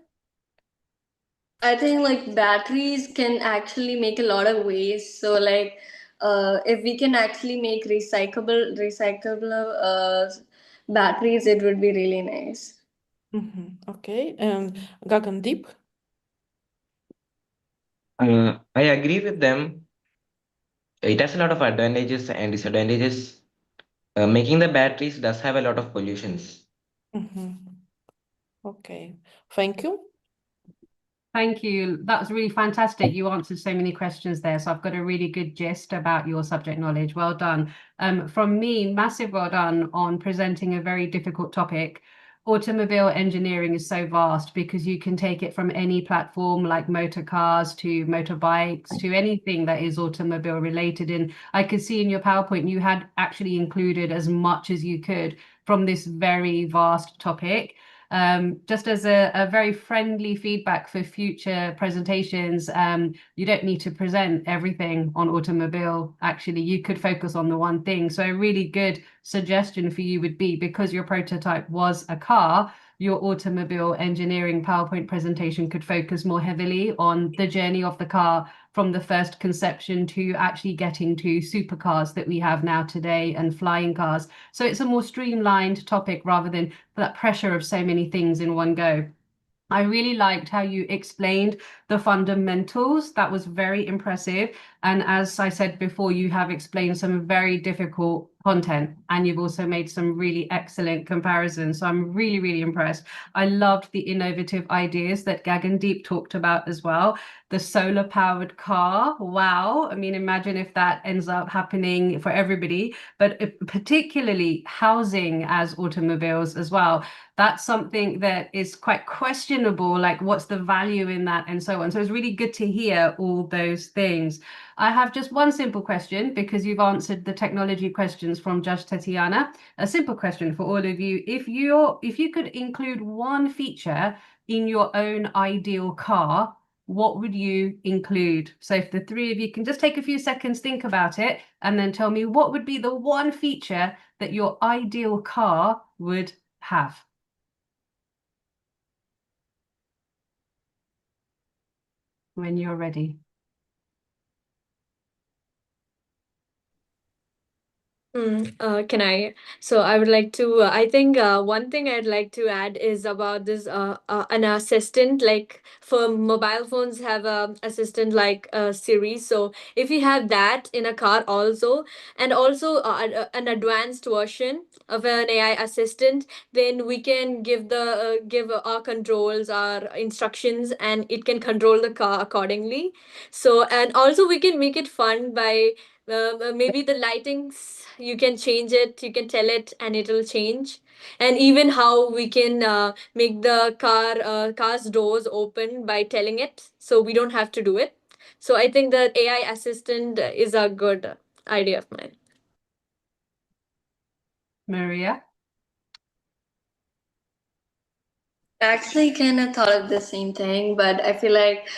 Speaker 12: I think like batteries can actually make a lot of waste. So like if we can actually make recyclable batteries, it would be really nice.
Speaker 4: Okay. And Gagandeep?
Speaker 13: I agree with them. It has a lot of advantages and disadvantages. Making the batteries does have a lot of pollutions.
Speaker 4: Okay. Thank you.
Speaker 5: Thank you. That was really fantastic. You answered so many questions there. So I've got a really good gist about your subject knowledge. Well done. From me, massive well done on presenting a very difficult topic. Automobile engineering is so vast because you can take it from any platform like motor cars to motorbikes to anything that is automobile related. And I could see in your PowerPoint you had actually included as much as you could from this very vast topic. Just as a very friendly feedback for future presentations, you don't need to present everything on automobile. Actually, you could focus on the one thing. So a really good suggestion for you would be, because your prototype was a car, your automobile engineering PowerPoint presentation could focus more heavily on the journey of the car from the first conception to actually getting to supercars that we have now today and flying cars. So it's a more streamlined topic rather than that pressure of so many things in one go. I really liked how you explained the fundamentals. That was very impressive. And as I said before, you have explained some very difficult content, and you've also made some really excellent comparisons. So I'm really, really impressed. I loved the innovative ideas that Gagandeep talked about as well. The solar powered car. Wow. I mean, imagine if that ends up happening for everybody, but particularly housing as automobiles as well. That's something that is quite questionable, like what's the value in that and so on. So it's really good to hear all those things. I have just one simple question, because you've answered the technology questions from Judge Tatiana. A simple question for all of you. If you could include one feature in your own ideal car, what would you include? So if the three of you can just take a few seconds, think about it, and then tell me what would be the one feature that your ideal car would have. When you're ready.
Speaker 11: Can I? So I would like to. I think one thing I'd like to add is about this an assistant. Like for mobile phones, have a assistant like Siri. So if you have that in a car also, and also an advanced version of an AI assistant, then we can give our controls, our instructions, and it can control the car accordingly. So and also we can make it fun by maybe the lightings, you can change it, you can tell it and it'll change. And even how we can make the car's doors open by telling it, so we don't have to do it. So I think that AI assistant is a good idea of mine.
Speaker 5: Maria?
Speaker 12: Actually kind of thought of the same thing, but I feel like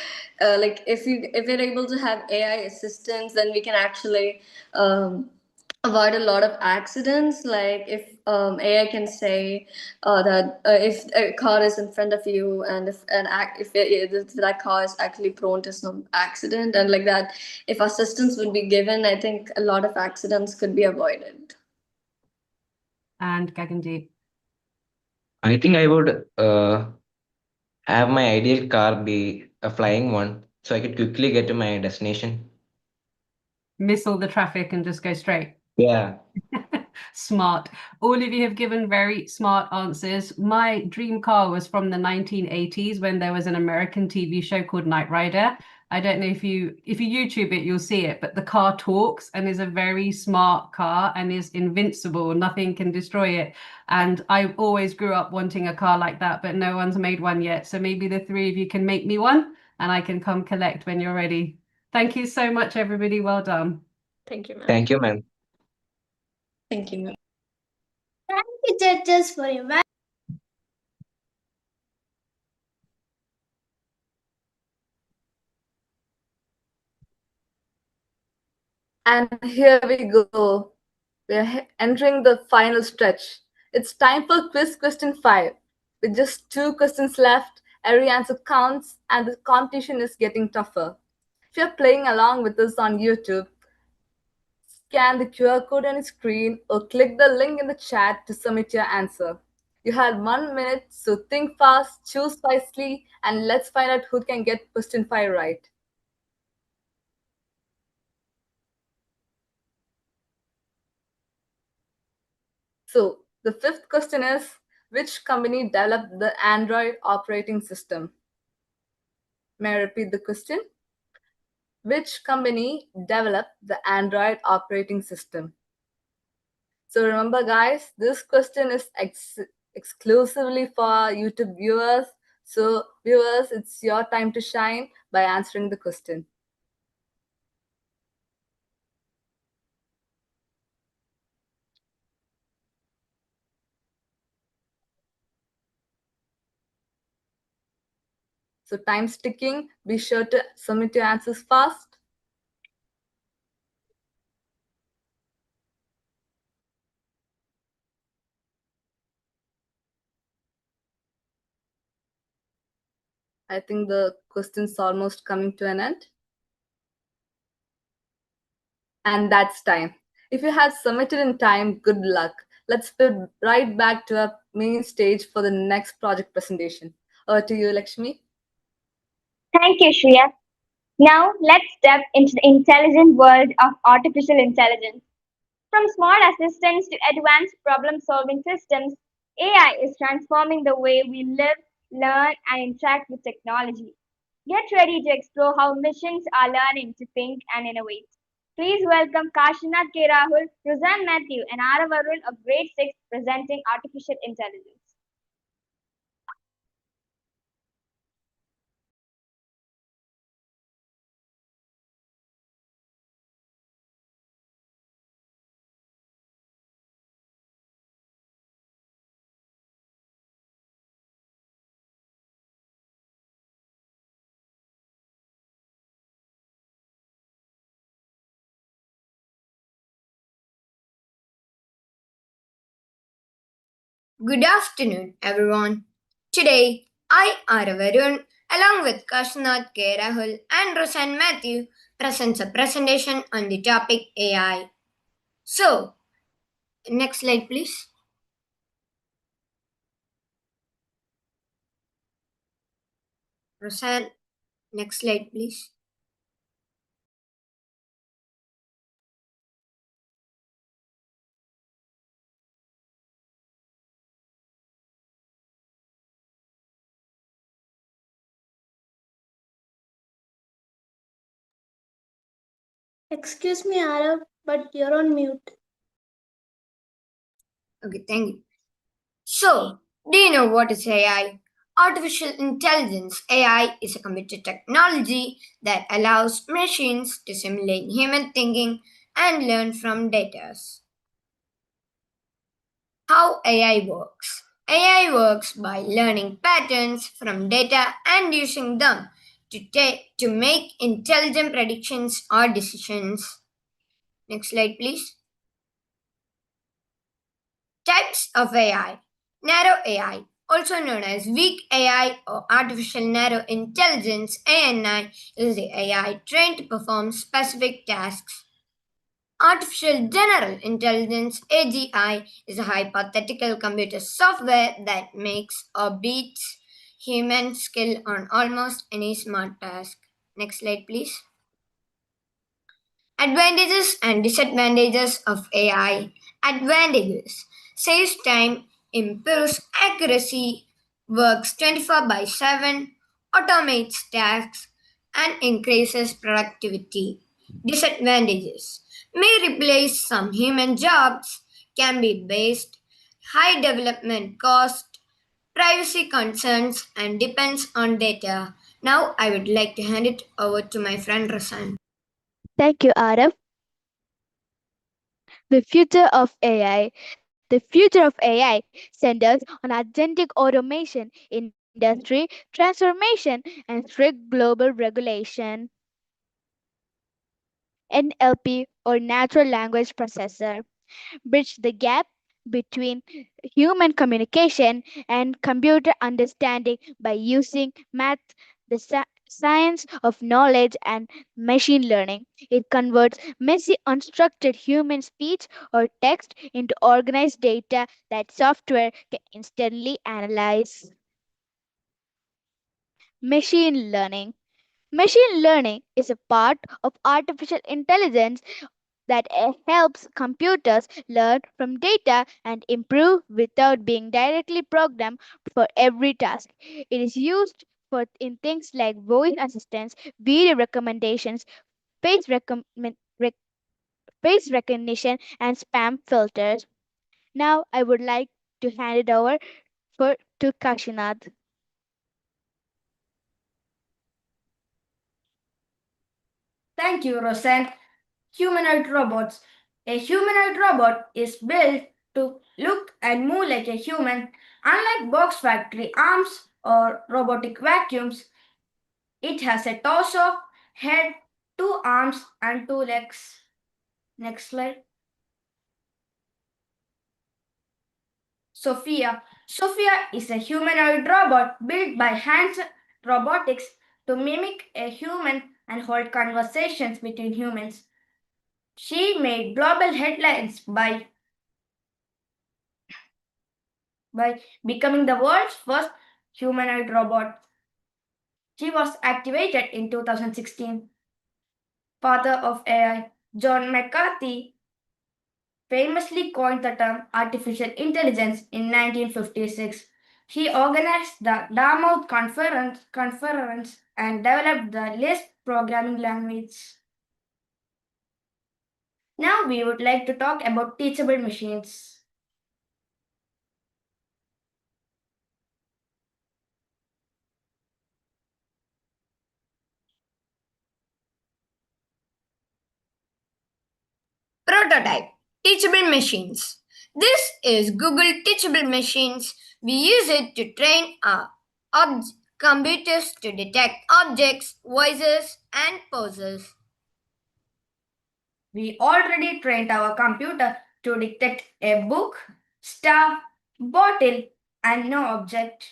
Speaker 12: if we're able to have AI assistants, then we can actually avoid a lot of accidents. Like if AI can say that if a car is in front of you, and if that car is actually prone to some accident and like that, if assistance would be given, I think a lot of accidents could be avoided.
Speaker 5: And Gagandeep?
Speaker 13: I think I would have my ideal car be a flying one so I could quickly get to my destination.
Speaker 5: Miss all the traffic and just go straight.
Speaker 13: Yeah.
Speaker 5: smart. All of you have given very smart answers. My dream car was from the 1980s when there was an American TV show called Knight Rider. I don't know if you YouTube it, you'll see it, but the car talks and is a very smart car and is invincible. Nothing can destroy it. And I always grew up wanting a car like that, but no one's made one yet. So maybe the three of you can make me one and I can come collect when you're ready. Thank you so much, everybody. Well done.
Speaker 11: Thank you, ma'am.
Speaker 13: Thank you, ma'am.
Speaker 12: Thank you.
Speaker 6: Thank you, judges, for your
Speaker 1: And here we go. We are entering the final stretch. It's time for quiz question 5. With just 2 questions left, every answer counts and the competition is getting tougher. If you're playing along with us on YouTube, scan the QR code on your screen or click the link in the chat to submit your answer. You have 1 minute, so think fast, choose wisely, and let's find out who can get question 5 right. So, the 5th question is, which company developed the Android operating system? May I repeat the question? Which company developed the Android operating system? So remember guys, this question is exclusively for YouTube viewers. So viewers, it's your time to shine by answering the question. So time's ticking. Be sure to submit your answers fast. I think the question's almost coming to an end. And that's time. If you have submitted in time, good luck. Let's be right back to our main stage for the next project presentation. Over to you, Lakshmi.
Speaker 3: Thank you, Shreya. Now, let's step into the intelligent world of artificial intelligence. From smart assistants to advanced problem solving systems, AI is transforming the way we live, learn, and interact with technology. Get ready to explore how machines are learning to think and innovate. Please welcome Kashinath K. Rahul, Roseanne Matthew, and Arav Arun of Grade 6 presenting Artificial Intelligence.
Speaker 16: Good afternoon, everyone. Today, I, Aravarun, along with Kashnath K. Rahul and Roseanne Matthew, presents a presentation on the topic AI. So, next slide, please. Roseanne, next slide, please.
Speaker 6: Excuse me, Arav, but you're on mute.
Speaker 16: Okay, thank you. So, do you know what is AI? Artificial intelligence, AI, is a computer technology that allows machines to simulate human thinking and learn from data. How AI works. AI works by learning patterns from data and using them to make intelligent predictions or decisions. Next slide, please. Types of AI. Narrow AI, also known as weak AI or artificial narrow intelligence ANI, is the AI trained to perform specific tasks. Artificial General Intelligence AGI is a hypothetical computer software that makes or beats human skill on almost any smart task. Next slide, please. Advantages and disadvantages of AI. Advantages: saves time, improves accuracy, works 24 by 7, automates tasks, and increases productivity. Disadvantages: may replace some human jobs, can be based, high development cost, privacy concerns, and depends on data. Now I would like to hand it over to my friend Rasan.
Speaker 17: Thank you, Arif. The future of AI. The future of AI centers on agentic automation, industry transformation, and strict global regulation. NLP or natural language processor bridge the gap between human communication and computer understanding by using math, the science of knowledge, and machine learning. It converts messy, unstructured human speech or text into organized data that software can instantly analyze. Machine learning. Machine learning is a part of artificial intelligence that helps computers learn from data and improve without being directly programmed for every task. It is used for in things like voice assistance, video recommendations, face, face recognition, and spam filters. Now I would like to hand it over to Kashinath.
Speaker 18: Thank you, Rosen. Humanoid robots. A humanoid robot is built to look and move like a human. Unlike box factory arms or robotic vacuums, it has a torso, head, two arms, and two legs. Next slide. Sophia. Sophia is a humanoid robot built by Hands Robotics to mimic a human and hold conversations between humans. She made global headlines by becoming the world's first humanoid robot. She was activated in 2016. Father of AI, John McCarthy, famously coined the term artificial intelligence in 1956. He organized the Dartmouth Conference and developed the Lisp programming language. Now we would like to talk about teachable machines.
Speaker 16: Prototype Teachable Machines. This is Google Teachable Machines. We use it to train our computers to detect objects, voices, and poses.
Speaker 18: We already trained our computer to detect a book, star, bottle, and no object.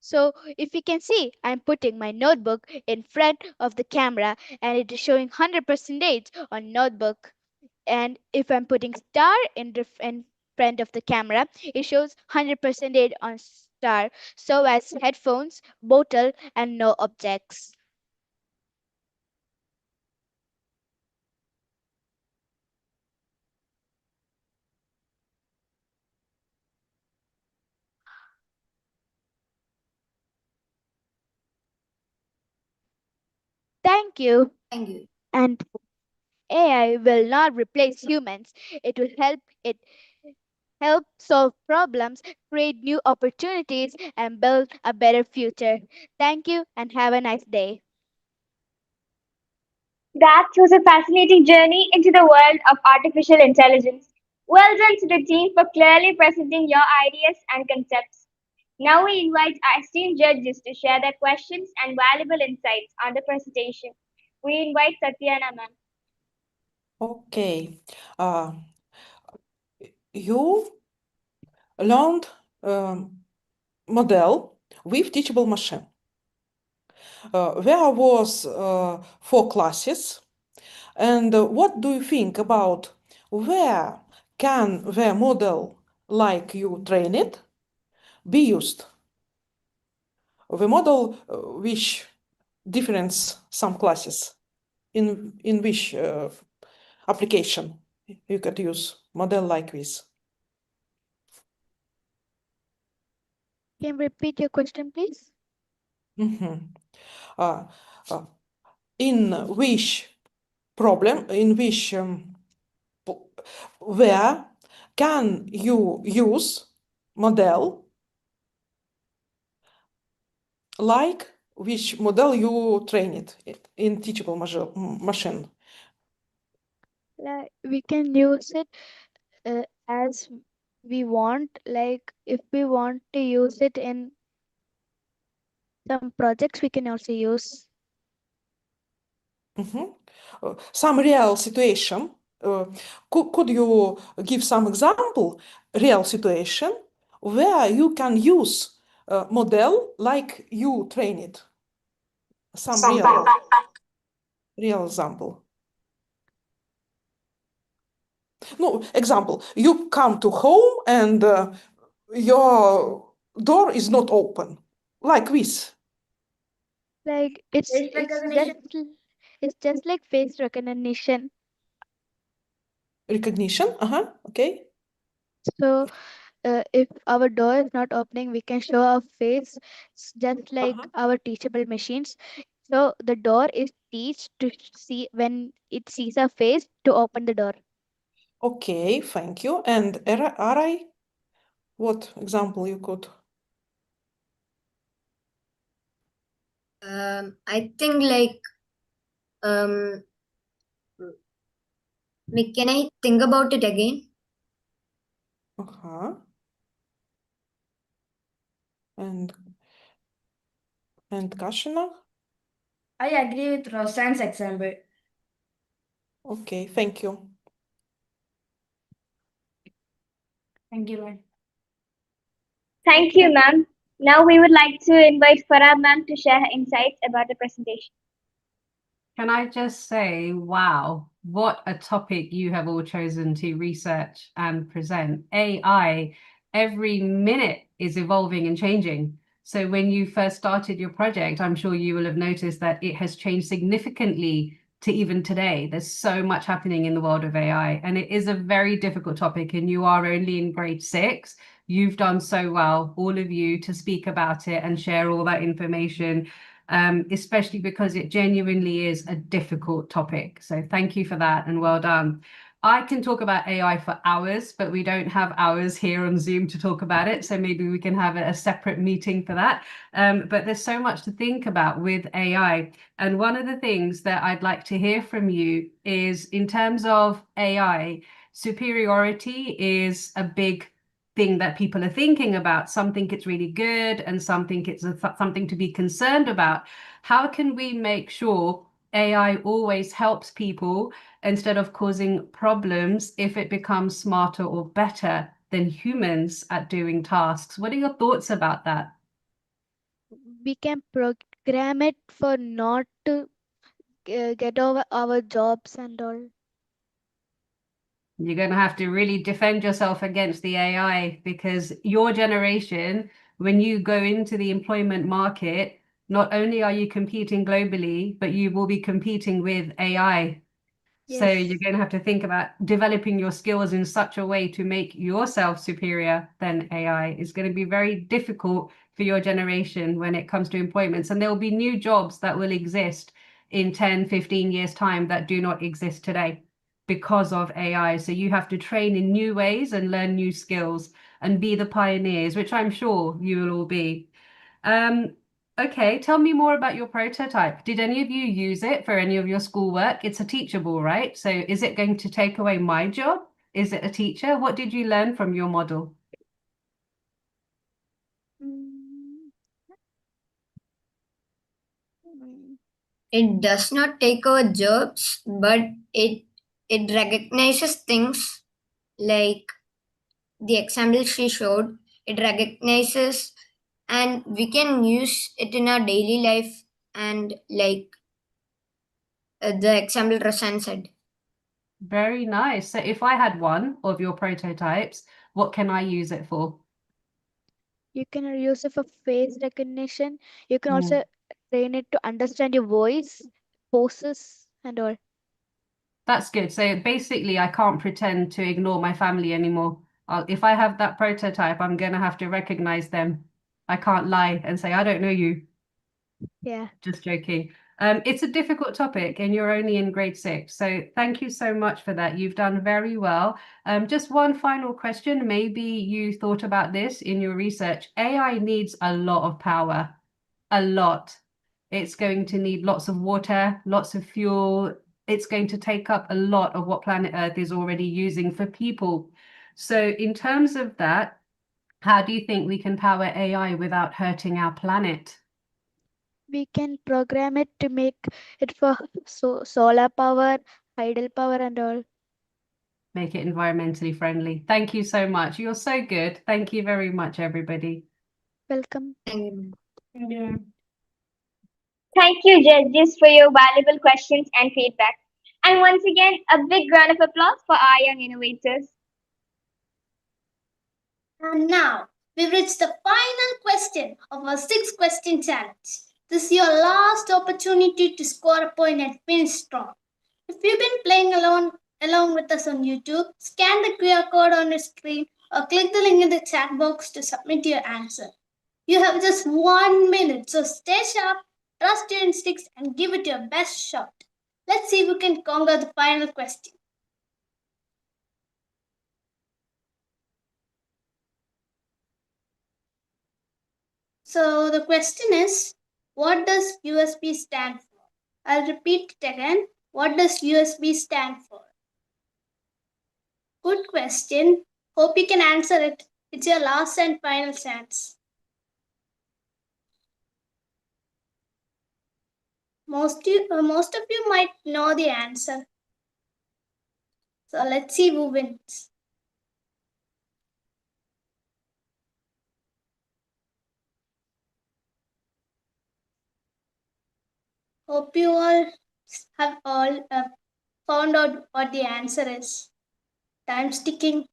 Speaker 17: So if you can see, I'm putting my notebook in front of the camera and it is showing 100% on notebook. And if I'm putting star in front of the camera, it shows 100% on star. So as headphones, bottle, and no objects. Thank you.
Speaker 16: Thank you.
Speaker 17: And AI will not replace humans. It help solve problems, create new opportunities, and build a better future. Thank you and have a nice day.
Speaker 3: That was a fascinating journey into the world of artificial intelligence. Well done to the team for clearly presenting your ideas and concepts. Now we invite our esteemed judges to share their questions and valuable insights on the presentation. We invite Satyana ma'am.
Speaker 4: Okay. You learned model with teachable machine. There was 4 classes. And what do you think about where can the model like you train it be used? The model which difference some classes in which application you could use model like this.
Speaker 17: Can you repeat your question, please?
Speaker 4: Mhm. In which problem, in which where can you use model like which model you train it in teachable machine?
Speaker 17: Like we can use it as we want. Like if we want to use it in some projects, we can also use.
Speaker 4: Some real situation. Could you give some example, real situation, where you can use model like you train it? Some real example. No, example, you come to home and your door is not open, like this.
Speaker 17: Like it's just like face recognition.
Speaker 4: Recognition, okay.
Speaker 17: So if our door is not opening, we can show our face, just like our teachable machines. So the door is teach to see when it sees our face to open the door.
Speaker 4: Okay, thank you. And Arai, what example you could?
Speaker 6: I think like um, can I think about it again?
Speaker 4: And Kashina?
Speaker 18: I agree with Rosan's example.
Speaker 4: Okay, thank you.
Speaker 18: Thank you, ma'am.
Speaker 3: Thank you, ma'am. Now we would like to invite Farah ma'am to share her insights about the presentation.
Speaker 5: Can I just say, wow, what a topic you have all chosen to research and present. AI every minute is evolving and changing. So when you first started your project, I'm sure you will have noticed that it has changed significantly to even today. There's so much happening in the world of AI, and it is a very difficult topic, and you are only in grade 6. You've done so well, all of you, to speak about it and share all that information. Especially because it genuinely is a difficult topic. So thank you for that and well done. I can talk about AI for hours, but we don't have hours here on Zoom to talk about it. So maybe we can have a separate meeting for that. But there's so much to think about with AI. And one of the things that I'd like to hear from you is, in terms of AI, superiority is a big thing that people are thinking about. Some think it's really good and some think it's something to be concerned about. How can we make sure AI always helps people instead of causing problems if it becomes smarter or better than humans at doing tasks? What are your thoughts about that?
Speaker 17: We can program it for not to get over our jobs and all.
Speaker 5: You're going to have to really defend yourself against the AI, because your generation, when you go into the employment market, not only are you competing globally, but you will be competing with AI. So you're going to have to think about developing your skills in such a way to make yourself superior than AI. It's going to be very difficult for your generation when it comes to employments. And there will be new jobs that will exist in 10, 15 years' time that do not exist today because of AI. So you have to train in new ways and learn new skills and be the pioneers, which I'm sure you will all be. Okay, tell me more about your prototype. Did any of you use it for any of your schoolwork? It's a teachable, right? So is it going to take away my job? Is it a teacher? What did you learn from your model?
Speaker 6: It does not take over jobs, but it recognizes things like the example she showed. It recognizes, and we can use it in our daily life, and like the example Rasan said.
Speaker 5: Very nice. So if I had one of your prototypes, what can I use it for?
Speaker 17: You can use it for face recognition. You can
Speaker 5: Mm.
Speaker 17: also train it to understand your voice, poses, and all.
Speaker 5: That's good. So basically, I can't pretend to ignore my family anymore. If I have that prototype, I'm going to have to recognize them. I can't lie and say, I don't know you.
Speaker 17: Yeah.
Speaker 5: Just joking. It's a difficult topic and you're only in grade 6. So thank you so much for that. You've done very well. Just one final question. Maybe you thought about this in your research. AI needs a lot of power, a lot. It's going to need lots of water, lots of fuel. It's going to take up a lot of what planet Earth is already using for people. So in terms of that, how do you think we can power AI without hurting our planet?
Speaker 17: We can program it to make it for solar power, tidal power, and all.
Speaker 5: Make it environmentally friendly. Thank you so much. You're so good. Thank you very much, everybody.
Speaker 17: Welcome.
Speaker 5: Yeah.
Speaker 3: Thank you, judges, for your valuable questions and feedback. And once again, a big round of applause for our young innovators.
Speaker 6: And now we've reached the final question of our 6 question challenge. This is your last opportunity to score a point and finish strong. If you've been playing along with us on YouTube, scan the QR code on your screen or click the link in the chat box to submit your answer. You have just 1 minute, so stay sharp, trust your instincts, and give it your best shot. Let's see if we can conquer the final question. So the question is, what does USB stand for? I'll repeat it again. What does USB stand for? Good question. Hope you can answer it. It's your last and final chance. Most of you might know the answer. So let's see who wins. Hope you all have found out what the answer is. Time's ticking.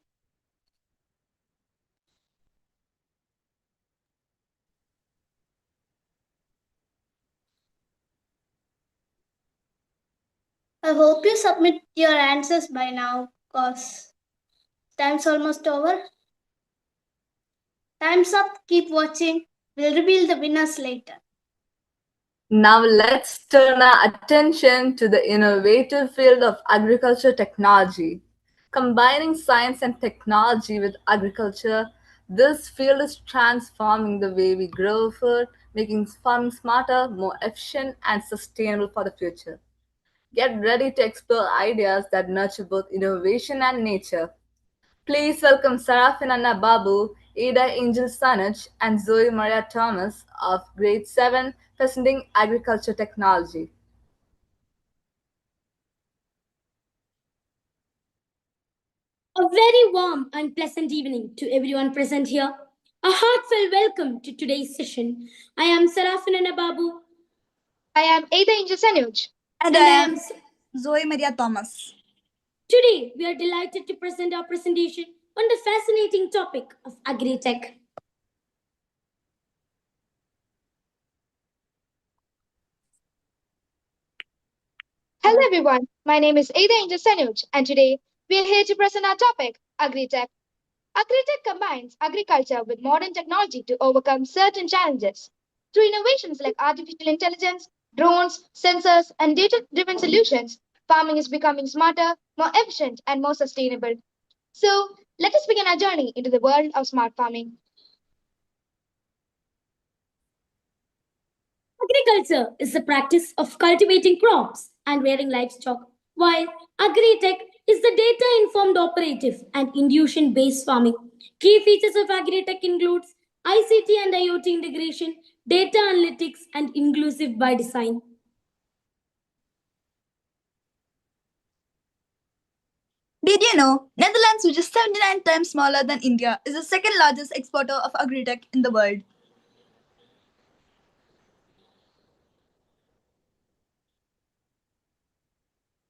Speaker 6: I hope you submit your answers by now, cause time's almost over. Time's up. Keep watching. We'll reveal the winners later.
Speaker 1: Now let's turn our attention to the innovative field of agriculture technology. Combining science and technology with agriculture, this field is transforming the way we grow food, making farming smarter, more efficient, and sustainable for the future. Get ready to explore ideas that nurture both innovation and nature. Please welcome Sarafinana Babu, Ada Angel Sanuj, and Zoe Maria Thomas of Grade 7 presenting Agriculture Technology.
Speaker 2: A very warm and pleasant evening to everyone present here. A heartfelt welcome to today's session. I am Sarafina Babu.
Speaker 8: I am Ada Angel Sanuj.
Speaker 2: And I am
Speaker 19: Zoe Maria Thomas.
Speaker 2: Today, we are delighted to present our presentation on the fascinating topic of agri-tech.
Speaker 8: Hello everyone, my name is Ada Angel Sanuj and today we are here to present our topic, Agri-Tech. Agri-Tech combines agriculture with modern technology to overcome certain challenges. Through innovations like artificial intelligence, drones, sensors, and data-driven solutions, farming is becoming smarter, more efficient, and more sustainable. So, let us begin our journey into the world of smart farming.
Speaker 2: Agriculture is the practice of cultivating crops and rearing livestock, while agri-tech is the data-informed operative and intuition-based farming. Key features of agri-tech includes ICT and IoT integration, data analytics, and inclusive by design.
Speaker 19: Did you know Netherlands, which is 79 times smaller than India, is the second largest exporter of agri-tech in the world?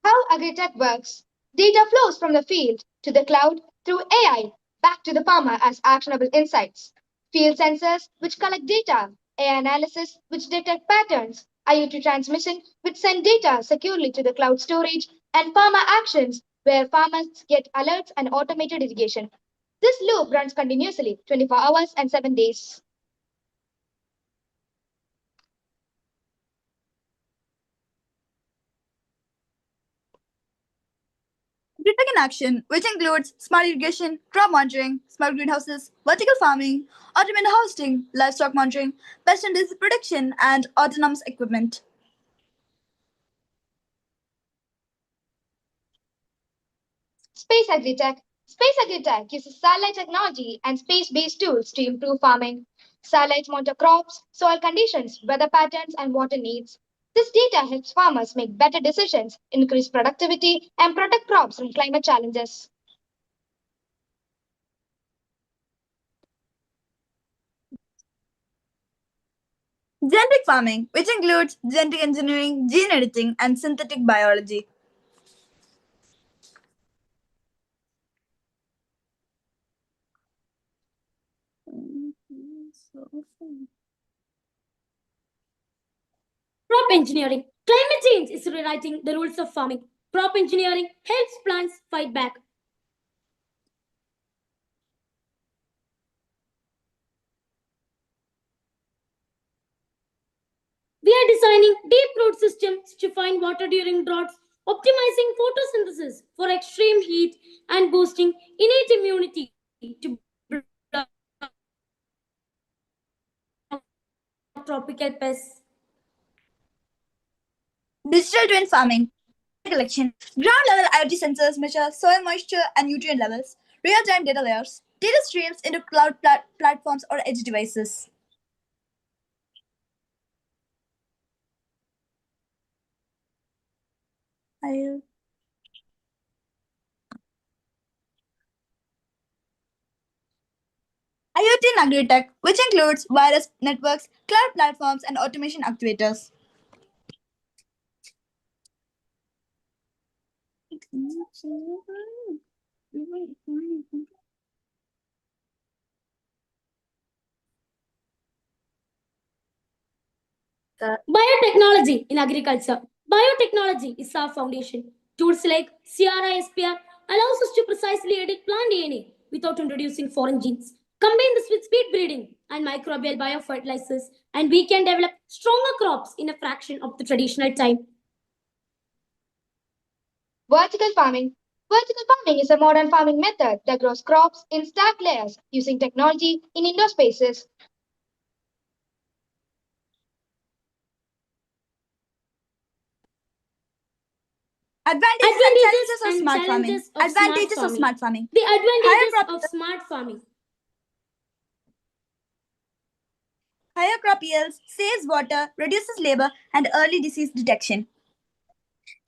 Speaker 8: How Agri-Tech works. Data flows from the field to the cloud through AI, back to the farmer as actionable insights. Field sensors, which collect data, AI analysis, which detect patterns, IoT transmission, which send data securely to the cloud storage, and farmer actions, where farmers get alerts and automated irrigation. This loop runs continuously, 24 hours and 7 days.
Speaker 19: Agritech in action, which includes smart irrigation, crop monitoring, smart greenhouses, vertical farming, automated harvesting, livestock monitoring, pest and disease protection, and autonomous equipment.
Speaker 8: Space Agritech. Space Agritech uses satellite technology and space-based tools to improve farming. Satellites monitor crops, soil conditions, weather patterns, and water needs. This data helps farmers make better decisions, increase productivity, and protect crops from climate challenges.
Speaker 19: Genetic farming, which includes genetic engineering, gene editing, and synthetic biology.
Speaker 2: Crop engineering. Climate change is rewriting the rules of farming. Crop engineering helps plants fight back. We are designing deep root systems to find water during droughts, optimizing photosynthesis for extreme heat, and boosting innate immunity to tropical pests.
Speaker 19: Digital twin farming. Data collection. Ground level IoT sensors measure soil moisture and nutrient levels. Real time data layers. Data streams into cloud platforms or edge devices. I- IoT and agri-tech, which includes wireless networks, cloud platforms, and automation actuators.
Speaker 2: Biotechnology in agriculture. Biotechnology is our foundation. Tools like CRISPR allows us to precisely edit plant DNA without introducing foreign genes. Combine this with speed breeding and microbial biofertilizers, and we can develop stronger crops in a fraction of the traditional time.
Speaker 8: Vertical farming. Vertical farming is a modern farming method that grows crops in stacked layers using technology in indoor spaces.
Speaker 19: Advantages and challenges of smart farming. Advantages of smart farming.
Speaker 2: The
Speaker 19: Higher
Speaker 2: advantages
Speaker 19: crop,
Speaker 2: of smart farming.
Speaker 19: higher crop yields, saves water, reduces labor, and early disease detection.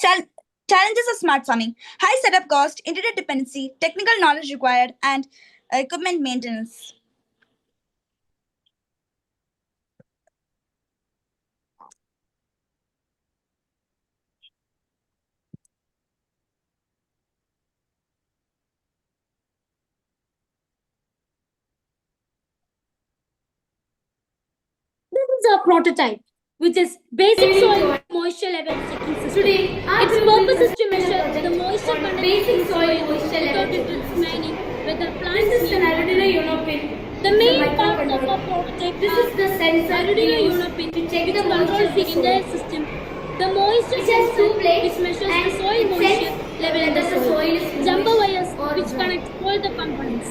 Speaker 19: Chal- Challenges of smart farming. High setup cost, internet dependency, technical knowledge required, and equipment maintenance.
Speaker 2: This is our prototype, which is basic soil moisture level checking system.
Speaker 18: Today, our
Speaker 2: Its
Speaker 18: group
Speaker 2: purpose
Speaker 18: is
Speaker 2: is to measure
Speaker 18: project
Speaker 2: the moisture
Speaker 18: on
Speaker 2: content
Speaker 18: basic
Speaker 2: in
Speaker 18: soil
Speaker 2: soil
Speaker 18: moisture
Speaker 2: without
Speaker 18: level checking
Speaker 2: determining whether
Speaker 18: This
Speaker 2: plants
Speaker 18: is an
Speaker 2: need
Speaker 18: Arduino
Speaker 2: water.
Speaker 18: Uno pin.
Speaker 2: The
Speaker 18: It's a
Speaker 2: main parts of our
Speaker 18: microcontroller.
Speaker 2: prototype
Speaker 18: This
Speaker 2: are
Speaker 18: is the sensor we
Speaker 2: Arduino
Speaker 18: use
Speaker 2: Uno pin,
Speaker 18: to check
Speaker 2: which
Speaker 18: the moisture
Speaker 2: controls
Speaker 18: of
Speaker 2: the
Speaker 18: the soil.
Speaker 2: entire system. The moisture
Speaker 18: It has
Speaker 2: sensor,
Speaker 18: two plates
Speaker 2: which measures
Speaker 18: and
Speaker 2: the soil
Speaker 18: it
Speaker 2: moisture
Speaker 18: sends
Speaker 2: level in the
Speaker 18: whether the
Speaker 2: soil.
Speaker 18: soil is
Speaker 2: Jumper
Speaker 18: moist
Speaker 2: wires,
Speaker 18: or
Speaker 2: which
Speaker 18: dry.
Speaker 2: connect all the components.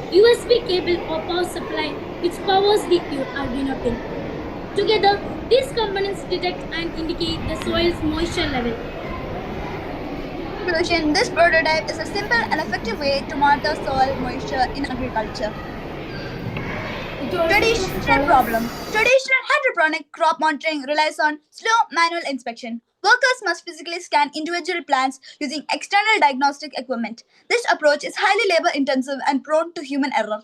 Speaker 2: USB cable or power supply, which powers the Arduino pin. Together, these components detect and indicate the soil's moisture level.
Speaker 19: Conclusion, this prototype is a simple and effective way to monitor soil moisture in agriculture. Traditional problem. Traditional hydroponic crop monitoring relies on slow manual inspection. Workers must physically scan individual plants using external diagnostic equipment. This approach is highly labor intensive and prone to human error.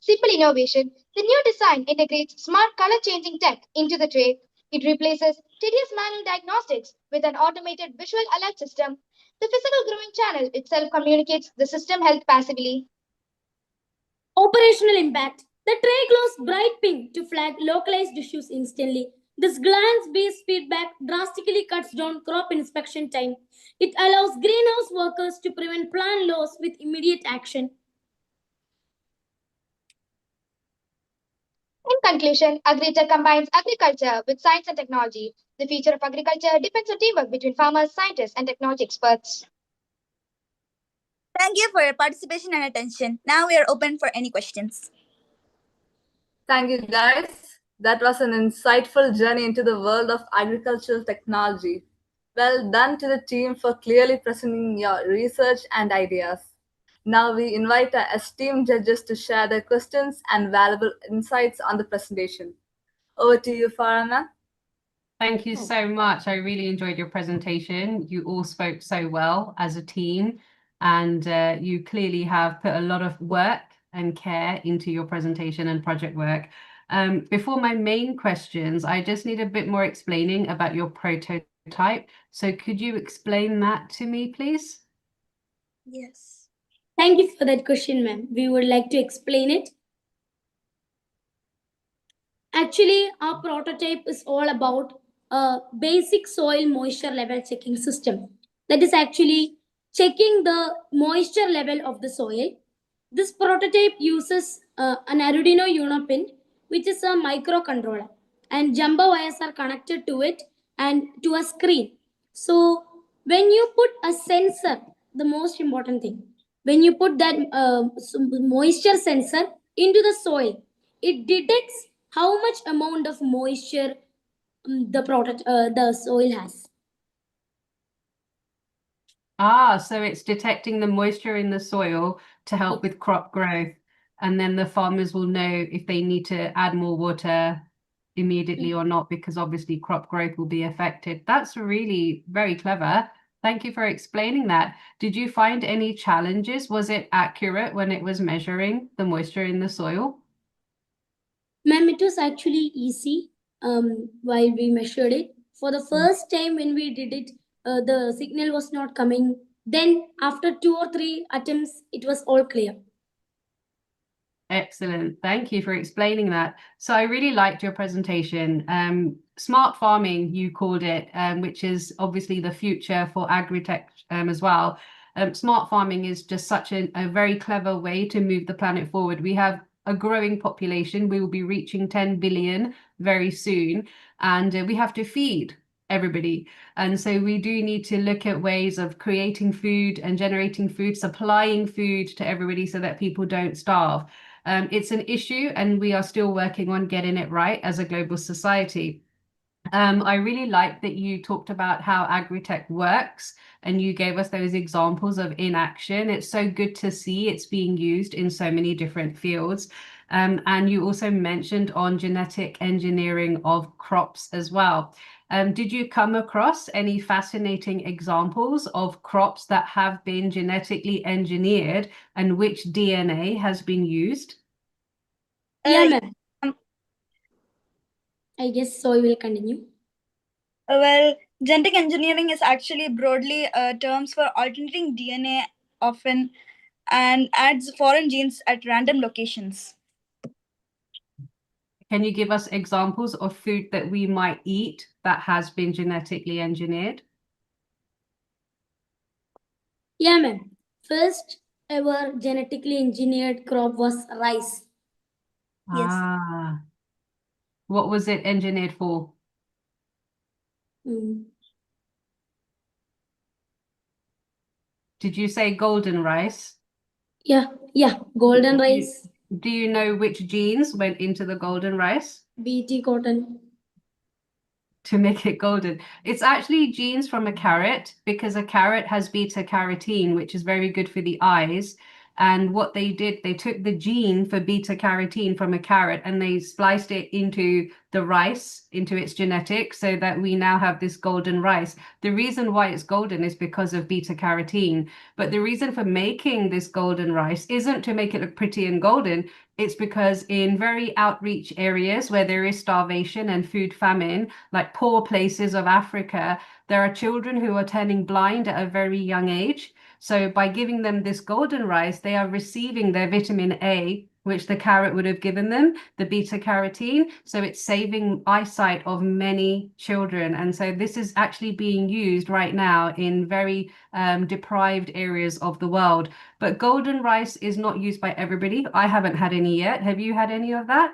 Speaker 8: Simple innovation. The new design integrates smart color changing tech into the tray. It replaces tedious manual diagnostics with an automated visual alert system. The physical growing channel itself communicates the system health passively.
Speaker 2: Operational impact. The tray glows bright pink to flag localized issues instantly. This glance-based feedback drastically cuts down crop inspection time. It allows greenhouse workers to prevent plant loss with immediate action.
Speaker 8: In conclusion, agritech combines agriculture with science and technology. The future of agriculture depends on teamwork between farmers, scientists, and technology experts.
Speaker 19: Thank you for your participation and attention. Now we are open for any questions.
Speaker 1: Thank you, guys. That was an insightful journey into the world of agricultural technology. Well done to the team for clearly presenting your research and ideas. Now we invite our esteemed judges to share their questions and valuable insights on the presentation. Over to you, Farana.
Speaker 5: Thank you so much. I really enjoyed your presentation. You all spoke so well as a team, and you clearly have put a lot of work and care into your presentation and project work. Before my main questions, I just need a bit more explaining about your prototype. So could you explain that to me, please?
Speaker 2: Yes. Thank you for that question, ma'am. We would like to explain it. Actually, our prototype is all about a basic soil moisture level checking system. That is actually checking the moisture level of the soil. This prototype uses an Arduino Uno pin, which is a microcontroller, and jumbo wires are connected to it and to a screen. So when you put a sensor, the most important thing, when you put that moisture sensor into the soil, it detects how much amount of moisture the soil has.
Speaker 5: Ah, so it's detecting the moisture in the soil to help with crop growth. And then the farmers will know if they need to add more water immediately or not, because obviously crop growth will be affected. That's really very clever. Thank you for explaining that. Did you find any challenges? Was it accurate when it was measuring the moisture in the soil?
Speaker 2: Ma'am, it was actually easy while we measured it. For the first time when we did it, the signal was not coming. Then after 2 or 3 attempts, it was all clear.
Speaker 5: Excellent. Thank you for explaining that. So I really liked your presentation. Smart farming, you called it, which is obviously the future for agri-tech as well. Smart farming is just such a very clever way to move the planet forward. We have a growing population. We will be reaching 10 billion very soon, and we have to feed everybody. And so we do need to look at ways of creating food and generating food, supplying food to everybody so that people don't starve. It's an issue, and we are still working on getting it right as a global society. I really like that you talked about how agri-tech works, and you gave us those examples of inaction. It's so good to see it's being used in so many different fields. And you also mentioned on genetic engineering of crops as well. Did you come across any fascinating examples of crops that have been genetically engineered and which DNA has been used?
Speaker 2: Yeah, ma'am. I guess so. I will continue.
Speaker 19: Well, genetic engineering is actually broadly terms for alternating DNA often and adds foreign genes at random locations.
Speaker 5: Can you give us examples of food that we might eat that has been genetically engineered?
Speaker 2: Yeah, ma'am. First ever genetically engineered crop was rice.
Speaker 19: Yes.
Speaker 5: Ah. What was it engineered for? Did you say golden rice?
Speaker 2: Yeah, golden rice.
Speaker 5: Do you know which genes went into the golden rice?
Speaker 2: BT cotton.
Speaker 5: To make it golden. It's actually genes from a carrot, because a carrot has beta carotene, which is very good for the eyes. And what they did, they took the gene for beta carotene from a carrot and they spliced it into the rice, into its genetics, so that we now have this golden rice. The reason why it's golden is because of beta carotene. But the reason for making this golden rice isn't to make it look pretty and golden. It's because in very outreach areas where there is starvation and food famine, like poor places of Africa, there are children who are turning blind at a very young age. So by giving them this golden rice, they are receiving their vitamin A, which the carrot would have given them, the beta carotene. So it's saving eyesight of many children. And so this is actually being used right now in very deprived areas of the world. But golden rice is not used by everybody. I haven't had any yet. Have you had any of that?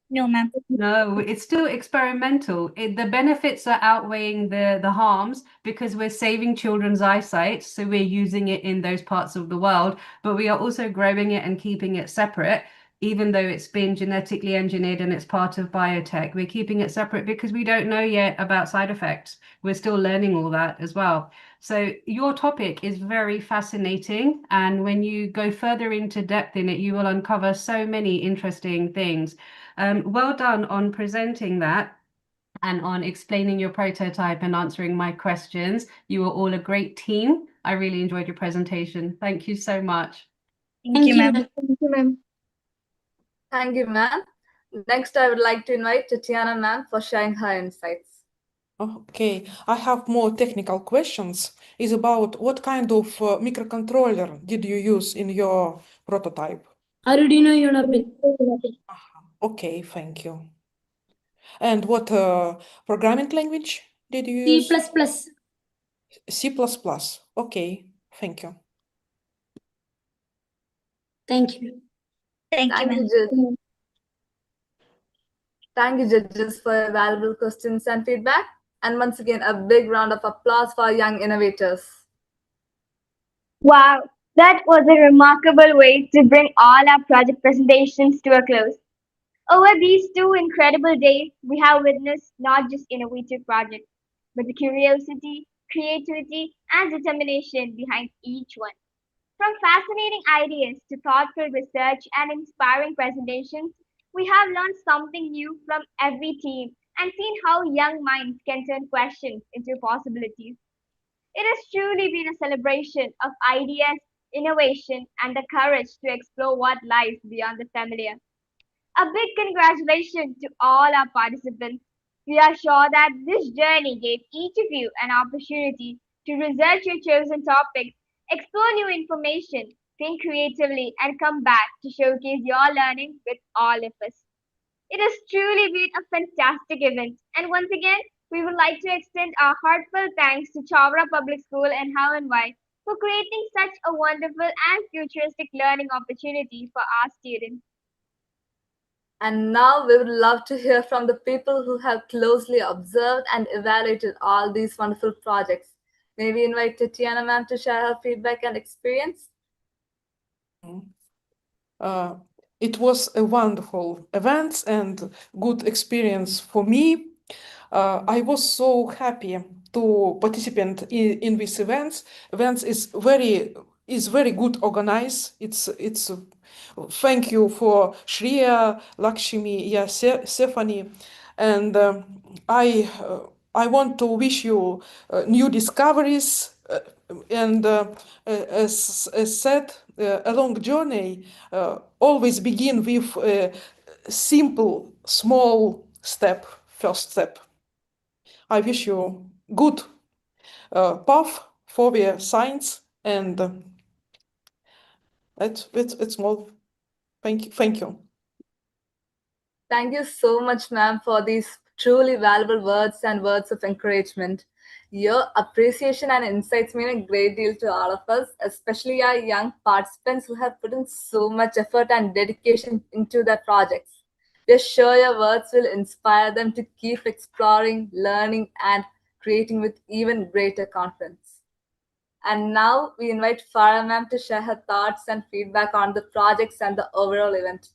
Speaker 19: No, ma'am.
Speaker 5: No, it's still experimental. The benefits are outweighing the harms because we're saving children's eyesight, so we're using it in those parts of the world, but we are also growing it and keeping it separate, even though it's been genetically engineered and it's part of biotech. We're keeping it separate because we don't know yet about side effects. We're still learning all that as well. So your topic is very fascinating, and when you go further into depth in it, you will uncover so many interesting things. Well done on presenting that and on explaining your prototype and answering my questions. You were all a great team. I really enjoyed your presentation. Thank you so much.
Speaker 19: Thank you, ma'am.
Speaker 8: Thank you, ma'am.
Speaker 1: Thank you, ma'am. Next, I would like to invite Tatiana, ma'am, for sharing her insights.
Speaker 4: Okay, I have more technical questions. Is about what kind of microcontroller did you use in your prototype?
Speaker 2: Arduino Unibit.
Speaker 4: Okay, thank you. And what programming language did you
Speaker 2: C++.
Speaker 4: use? C++. Okay, thank you.
Speaker 2: Thank you.
Speaker 19: Thank you, ma'am.
Speaker 1: Thank you, judges, for your valuable questions and feedback. And once again, a big round of applause for our young innovators.
Speaker 3: Wow, that was a remarkable way to bring all our project presentations to a close. Over these 2 incredible days, we have witnessed not just innovative projects, but the curiosity, creativity, and determination behind each one. From fascinating ideas to thoughtful research and inspiring presentations, we have learned something new from every team and seen how young minds can turn questions into possibilities. It has truly been a celebration of ideas, innovation, and the courage to explore what lies beyond the familiar. A big congratulations to all our participants. We are sure that this journey gave each of you an opportunity to research your chosen topics, explore new information, think creatively, and come back to showcase your learning with all of us. It has truly been a fantastic event, and once again, we would like to extend our heartfelt thanks to Chavara Public School and HowNWhy for creating such a wonderful and futuristic learning opportunity for our students.
Speaker 1: And now we would love to hear from the people who have closely observed and evaluated all these wonderful projects. May we invite Tatiana, ma'am, to share her feedback and experience?
Speaker 4: It was a wonderful event and good experience for me. I was so happy to participate in this event. Events is very good organized. It's thank you for Shreya, Lakshmi, yeah, Stephanie, and I want to wish you new discoveries and as said, a long journey always begin with a simple, small step, first step. I wish you good path for the science and it's more. Thank you. Thank you.
Speaker 1: Thank you so much, ma'am, for these truly valuable words and words of encouragement. Your appreciation and insights mean a great deal to all of us, especially our young participants who have put in so much effort and dedication into their projects. We're sure your words will inspire them to keep exploring, learning, and creating with even greater confidence. And now we invite Farah ma'am to share her thoughts and feedback on the projects and the overall event.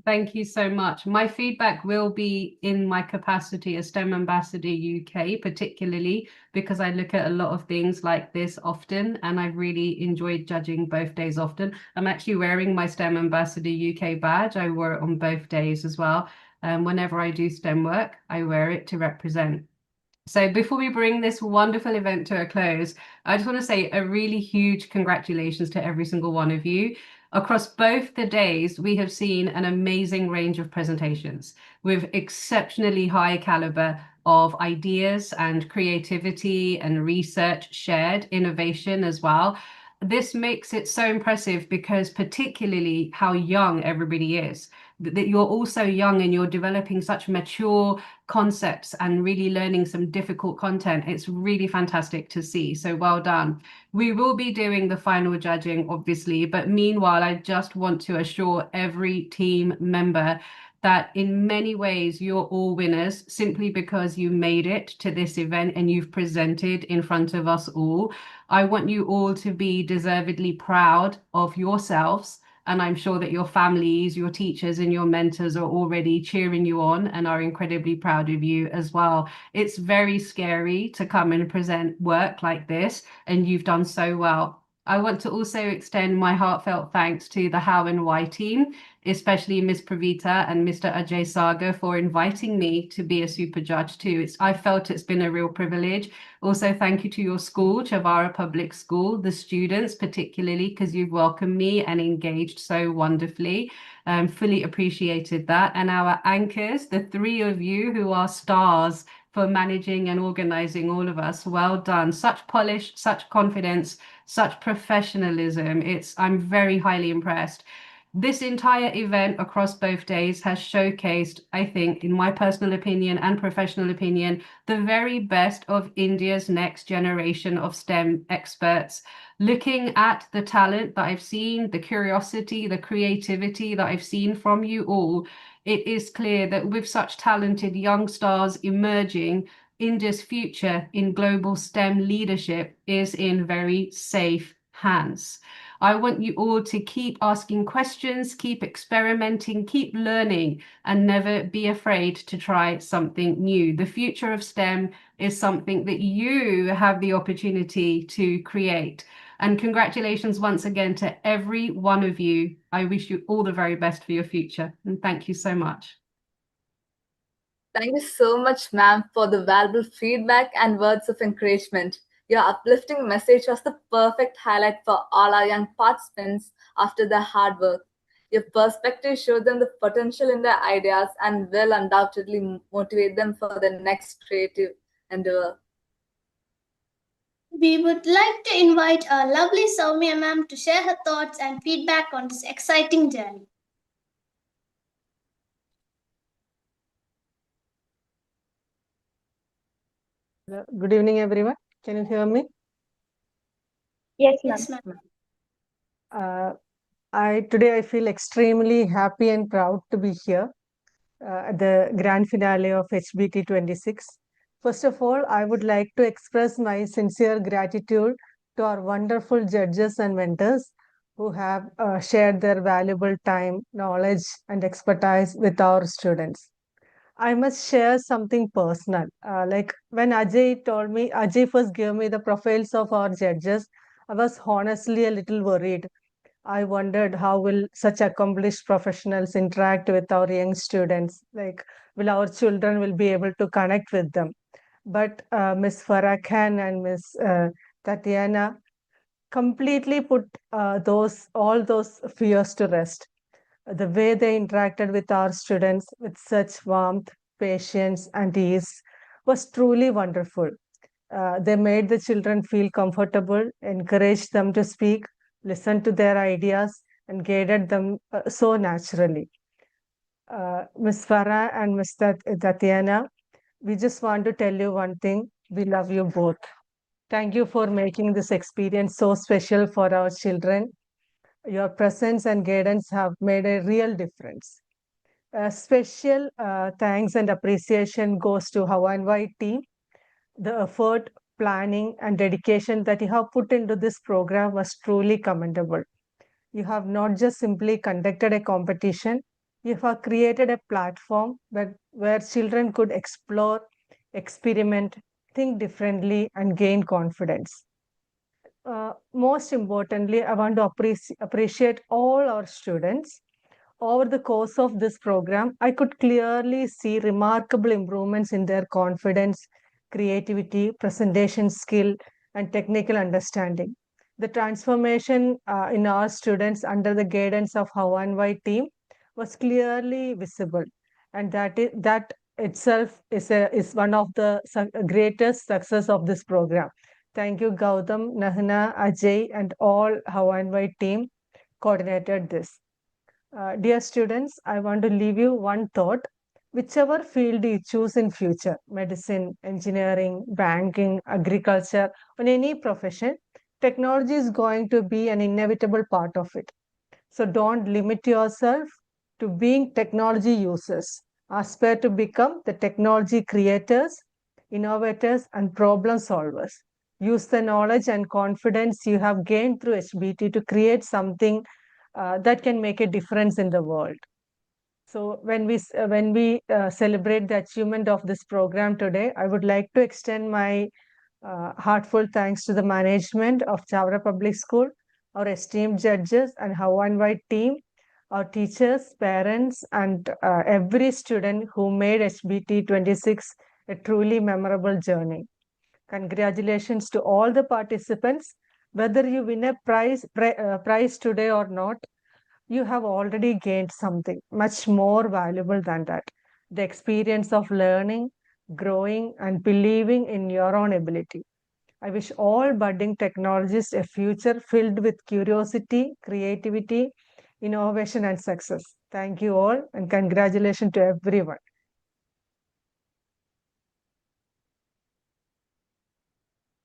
Speaker 5: Thank you so much. My feedback will be in my capacity as STEM Ambassador UK, particularly because I look at a lot of things like this often, and I've really enjoyed judging both days often. I'm actually wearing my STEM Ambassador UK badge. I wore it on both days as well. Whenever I do STEM work, I wear it to represent. So before we bring this wonderful event to a close, I just want to say a really huge congratulations to every single one of you. Across both the days, we have seen an amazing range of presentations with exceptionally high caliber of ideas and creativity and research shared, innovation as well. This makes it so impressive because particularly how young everybody is, that you're also young and you're developing such mature concepts and really learning some difficult content. It's really fantastic to see. So well done. We will be doing the final judging, obviously, but meanwhile, I just want to assure every team member that in many ways you're all winners simply because you made it to this event and you've presented in front of us all. I want you all to be deservedly proud of yourselves. And I'm sure that your families, your teachers, and your mentors are already cheering you on and are incredibly proud of you as well. It's very scary to come and present work like this, and you've done so well. I want to also extend my heartfelt thanks to the HowNWhy team, especially Ms. Pravita and Mr. Ajay Sagar for inviting me to be a super judge too. I felt it's been a real privilege. Also, thank you to your school, Chavara Public School, the students particularly, because you've welcomed me and engaged so wonderfully. Fully appreciated that. And our anchors, the three of you who are stars for managing and organizing all of us. Well done. Such polish, such confidence, such professionalism. I'm very highly impressed. This entire event across both days has showcased, I think, in my personal opinion and professional opinion, the very best of India's next generation of STEM experts. Looking at the talent that I've seen, the curiosity, the creativity that I've seen from you all, it is clear that with such talented young stars emerging, India's future in global STEM leadership is in very safe hands. I want you all to keep asking questions, keep experimenting, keep learning, and never be afraid to try something new. The future of STEM is something that you have the opportunity to create. And congratulations once again to every one of you. I wish you all the very best for your future. And thank you so much.
Speaker 1: Thank you so much, ma'am, for the valuable feedback and words of encouragement. Your uplifting message was the perfect highlight for all our young participants after their hard work. Your perspective showed them the potential in their ideas and will undoubtedly motivate them for their next creative endeavor.
Speaker 6: We would like to invite our lovely Soumya ma'am to share her thoughts and feedback on this exciting journey.
Speaker 14: Good evening, everyone. Can you hear me?
Speaker 3: Yes, ma'am.
Speaker 6: Yes, ma'am.
Speaker 14: Today I feel extremely happy and proud to be here at the grand finale of HBT 26. First of all, I would like to express my sincere gratitude to our wonderful judges and mentors who have shared their valuable time, knowledge, and expertise with our students. I must share something personal. Like when Ajay first gave me the profiles of our judges, I was honestly a little worried. I wondered how will such accomplished professionals interact with our young students? Like, will our children will be able to connect with them? But Miss Farah Khan and Miss Tatiana completely put all those fears to rest. The way they interacted with our students with such warmth, patience, and ease was truly wonderful. They made the children feel comfortable, encouraged them to speak, listened to their ideas, and guided them so naturally. Ms. Farah and Mr. Tatiana, we just want to tell you one thing. We love you both. Thank you for making this experience so special for our children. Your presence and guidance have made a real difference. A special thanks and appreciation goes to HowNWhy team. The effort, planning, and dedication that you have put into this program was truly commendable. You have not just simply conducted a competition, We have created a platform where children could explore, experiment, think differently, and gain confidence. Most importantly, I want to appreciate all our students. Over the course of this program, I could clearly see remarkable improvements in their confidence, creativity, presentation skill, and technical understanding. The transformation in our students under the guidance of HowNWhy team was clearly visible, and that itself is one of the greatest success of this program. Thank you, Gautam, Nahana, Ajay, and all HowNWhy team coordinated this. Dear students, I want to leave you one thought. Whichever field you choose in future, medicine, engineering, banking, agriculture, or any profession, technology is going to be an inevitable part of it. So don't limit yourself to being technology users. Aspire to become the technology creators, innovators, and problem solvers. Use the knowledge and confidence you have gained through HBT to create something that can make a difference in the world. So when we celebrate the achievement of this program today, I would like to extend my heartfelt thanks to the management of Chavara Public School, our esteemed judges and HowNWhy team, our teachers, parents, and every student who made HBT 26 a truly memorable journey. Congratulations to all the participants. Whether you win a prize today or not, you have already gained something much more valuable than that. The experience of learning, growing, and believing in your own ability. I wish all budding technologists a future filled with curiosity, creativity, innovation, and success. Thank you all, and congratulations to everyone.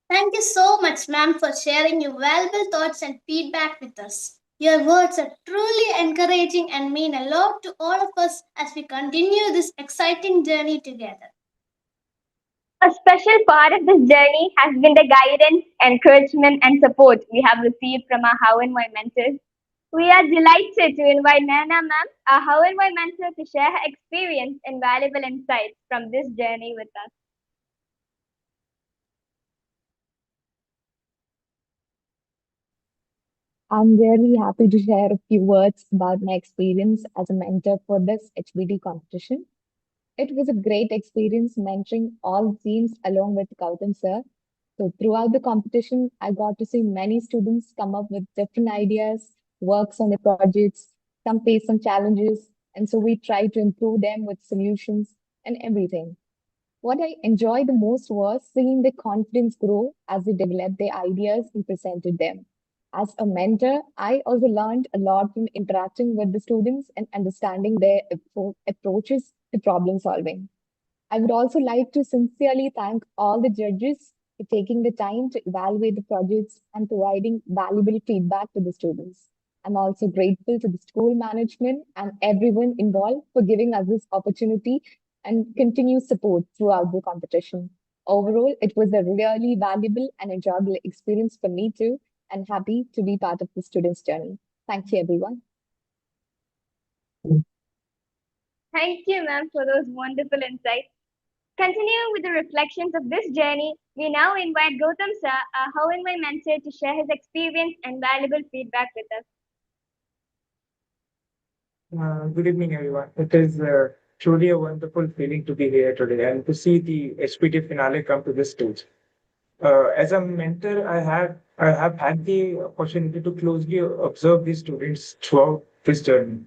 Speaker 6: Thank you so much, ma'am, for sharing your valuable thoughts and feedback with us. Your words are truly encouraging and mean a lot to all of us as we continue this exciting journey together.
Speaker 3: A special part of this journey has been the guidance, encouragement, and support we have received from our How and Why mentors. We are delighted to invite Nana Ma'am, our How and Why mentor, to share her experience and valuable insights from this journey with us.
Speaker 20: I'm really happy to share a few words about my experience as a mentor for this HBD competition. It was a great experience mentoring all teams along with Gautam sir. So throughout the competition, I got to see many students come up with different ideas, works on the projects, some face some challenges, and so we try to improve them with solutions and everything. What I enjoyed the most was seeing the confidence grow as they developed their ideas and presented them. As a mentor, I also learned a lot from interacting with the students and understanding their approaches to problem solving. I would also like to sincerely thank all the judges for taking the time to evaluate the projects and providing valuable feedback to the students. I'm also grateful to the school management and everyone involved for giving us this opportunity and continued support throughout the competition. Overall, it was a really valuable and enjoyable experience for me too, and happy to be part of the students' journey. Thank you, everyone.
Speaker 3: Thank you, ma'am, for those wonderful insights. Continuing with the reflections of this journey, we now invite Gautam Sir, our How and Why mentor, to share his experience and valuable feedback with us.
Speaker 15: Good evening, everyone. It is truly a wonderful feeling to be here today and to see the HPT finale come to this stage. As a mentor, I have had the opportunity to closely observe these students throughout this journey,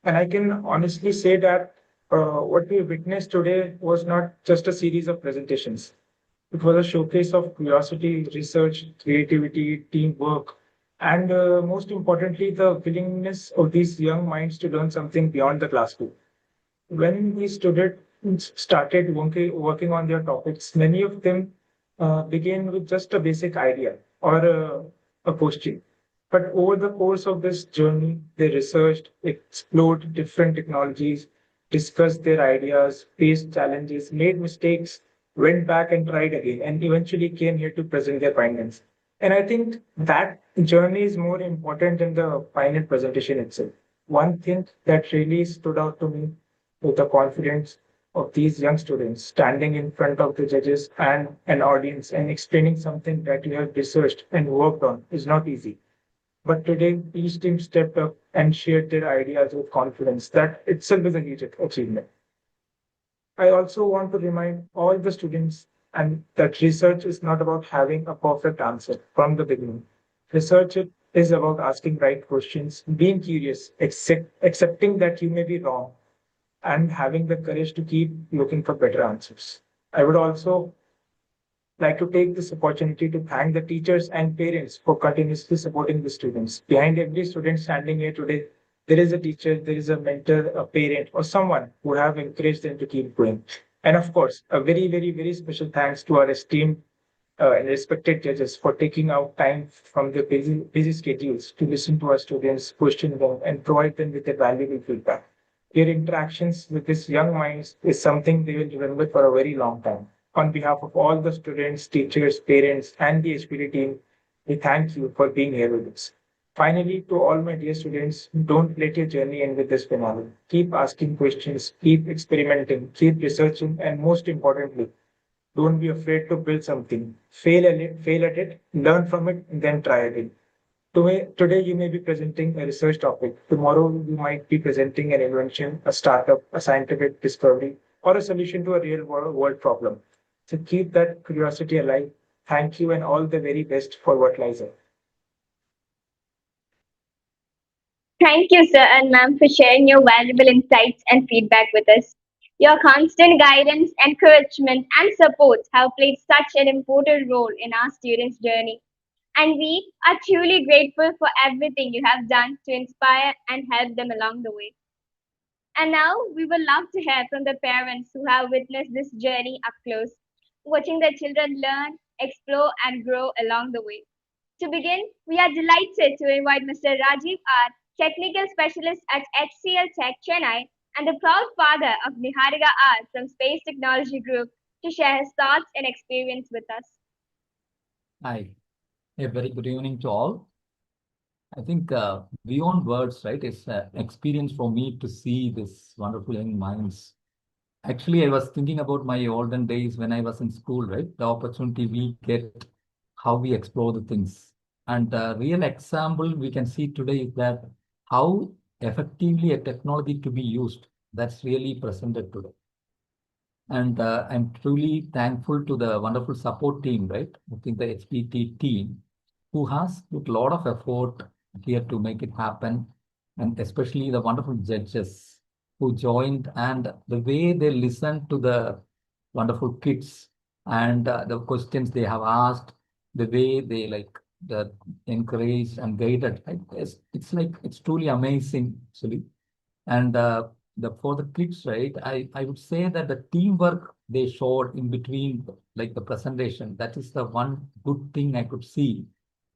Speaker 15: and I can honestly say that what we witnessed today was not just a series of presentations. It was a showcase of curiosity, research, creativity, teamwork, and most importantly, the willingness of these young minds to learn something beyond the classroom. When we started working on their topics, many of them began with just a basic idea or a question. But over the course of this journey, they researched, explored different technologies, discussed their ideas, faced challenges, made mistakes, went back and tried again, and eventually came here to present their findings. And I think that journey is more important than the final presentation itself. One thing that really stood out to me was the confidence of these young students standing in front of the judges and an audience and explaining something that you have researched and worked on is not easy. But today, each team stepped up and shared their ideas with confidence. That itself is a huge achievement. I also want to remind all the students and that research is not about having a perfect answer from the beginning. Research is about asking right questions, being curious, accepting that you may be wrong, and having the courage to keep looking for better answers. I would also like to take this opportunity to thank the teachers and parents for continuously supporting the students. Behind every student standing here today, there is a teacher, there is a mentor, a parent, or someone who have encouraged them to keep going. And of course, a very, very, very special thanks to our esteemed and respected judges for taking out time from their busy schedules to listen to our students, question them, and provide them with their valuable feedback. Your interactions with these young minds is something they will remember for a very long time. On behalf of all the students, teachers, parents, and the HPD team, we thank you for being here with us. Finally, to all my dear students, don't let your journey end with this finale. Keep asking questions, keep experimenting, keep researching, and most importantly, don't be afraid to build something. Fail at it, learn from it, and then try again. Today, you may be presenting a research topic. Tomorrow, you might be presenting an invention, a startup, a scientific discovery, or a solution to a real world problem. So keep that curiosity alive. Thank you and all the very best for what lies ahead.
Speaker 3: Thank you, sir and ma'am, for sharing your valuable insights and feedback with us. Your constant guidance, encouragement, and support have played such an important role in our students' journey. And we are truly grateful for everything you have done to inspire and help them along the way. And now we would love to hear from the parents who have witnessed this journey up close, watching their children learn, explore, and grow along the way. To begin, we are delighted to invite Mr. Rajiv R., Technical Specialist at HCL Tech Chennai, and the proud father of Niharika R. from Space Technology Group, to share his thoughts and experience with us.
Speaker 21: Hi, a very good evening to all. I think beyond words, right, it's an experience for me to see this wonderful young minds. Actually, I was thinking about my olden days when I was in school, right? The opportunity we get, how we explore the things. And a real example we can see today is that how effectively a technology to be used, that's really presented today. And I'm truly thankful to the wonderful support team, right? I think the HPT team, who has put a lot of effort here to make it happen, and especially the wonderful judges who joined and the way they listened to the wonderful kids and the questions they have asked, the way they like the encouraged and guided. Right? It's like it's truly amazing, actually. And the for the kids, right, I would say that the teamwork they showed in between, like the presentation, that is the one good thing I could see,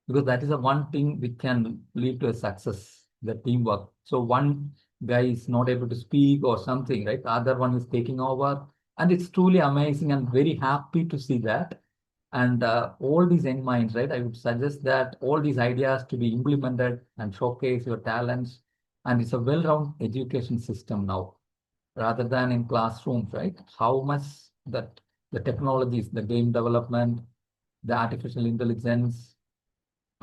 Speaker 21: because that is the one thing which can lead to a success, the teamwork. So one guy is not able to speak or something, right? The other one is taking over, and it's truly amazing and very happy to see that. And all these end minds, right? I would suggest that all these ideas to be implemented and showcase your talents. And it's a well-rounded education system now, rather than in classrooms, right? How much that the technologies, the game development, the artificial intelligence,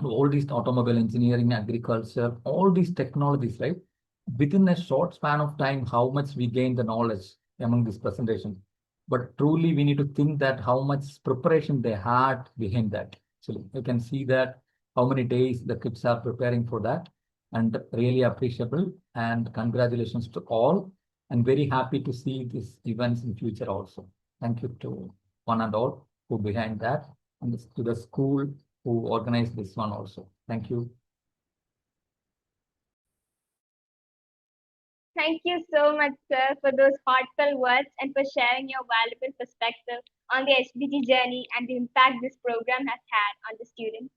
Speaker 21: all these automobile engineering, agriculture, all these technologies, right? Within a short span of time, how much we gain the knowledge among this presentation. But truly, we need to think that how much preparation they had behind that. So you can see that how many days the kids are preparing for that, and really appreciable. And congratulations to all, and very happy to see these events in future also. Thank you to one and all who behind that, and to the school who organized this one also. Thank you.
Speaker 3: Thank you so much, sir, for those heartfelt words and for sharing your valuable perspective on the HBT journey and the impact this program has had on the students.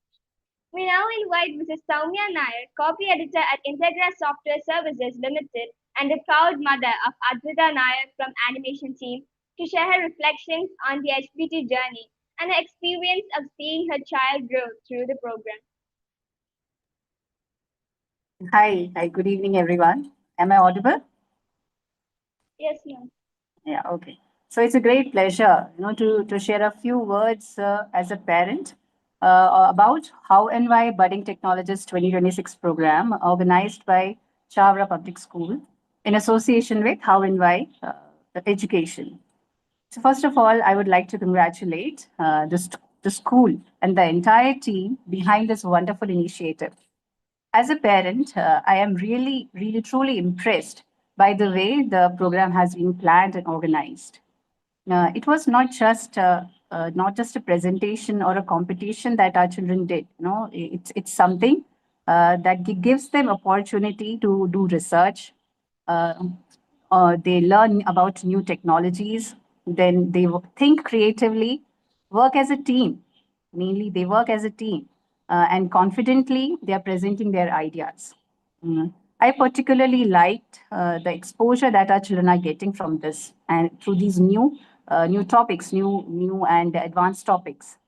Speaker 3: We now invite Mrs. Soumya Nair, copy editor at Integra Software Services Limited and the proud mother of Advita Nair from Animation Team, to share her reflections on the HBT journey and her experience of seeing her child grow through the program.
Speaker 7: Hi, good evening, everyone. Am I audible?
Speaker 3: Yes, ma'am.
Speaker 7: Yeah, okay. So it's a great pleasure, to share a few words as a parent about How and Why Budding Technologist 2026 program organized by Chavara Public School in association with How and Why Education. So first of all, I would like to congratulate the school and the entire team behind this wonderful initiative. As a parent, I am really, really, truly impressed by the way the program has been planned and organized. It was not just a presentation or a competition that our children did. It's something that gives them opportunity to do research. Uh, they learn about new technologies. Then they think creatively, work as a team. Mainly, they work as a team, and confidently they are presenting their ideas. I particularly liked the exposure that our children are getting from this and through these new topics, new and advanced topics.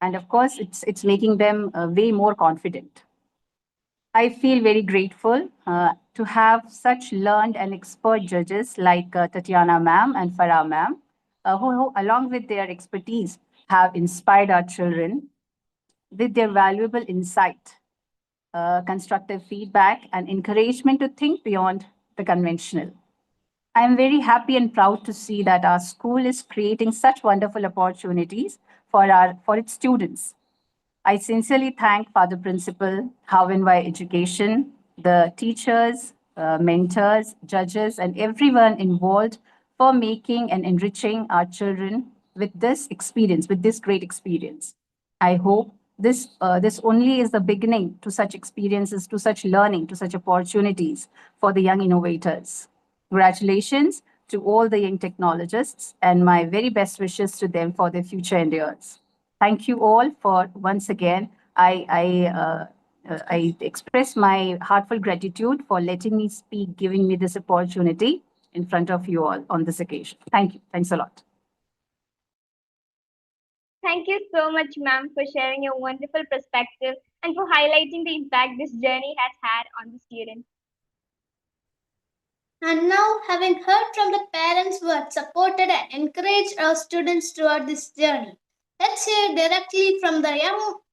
Speaker 7: And of course, it's making them way more confident. I feel very grateful to have such learned and expert judges like Tatiana ma'am and Farah ma'am, who, along with their expertise, have inspired our children with their valuable insight, constructive feedback, and encouragement to think beyond the conventional. I am very happy and proud to see that our school is creating such wonderful opportunities for its students. I sincerely thank Father Principal, How and Why Education, the teachers, mentors, judges, and everyone involved for making and enriching our children with this experience, with this great experience. I hope this only is the beginning to such experiences, to such learning, to such opportunities for the young innovators. Congratulations to all the young technologists, and my very best wishes to them for their future endeavors. Thank you all for once again. I express my heartfelt gratitude for letting me speak, giving me this opportunity in front of you all on this occasion. Thank you. Thanks a lot.
Speaker 3: Thank you so much, ma'am, for sharing your wonderful perspective and for highlighting the impact this journey has had on the students.
Speaker 6: And now, having heard from the parents who had supported and encouraged our students throughout this journey, let's hear directly from the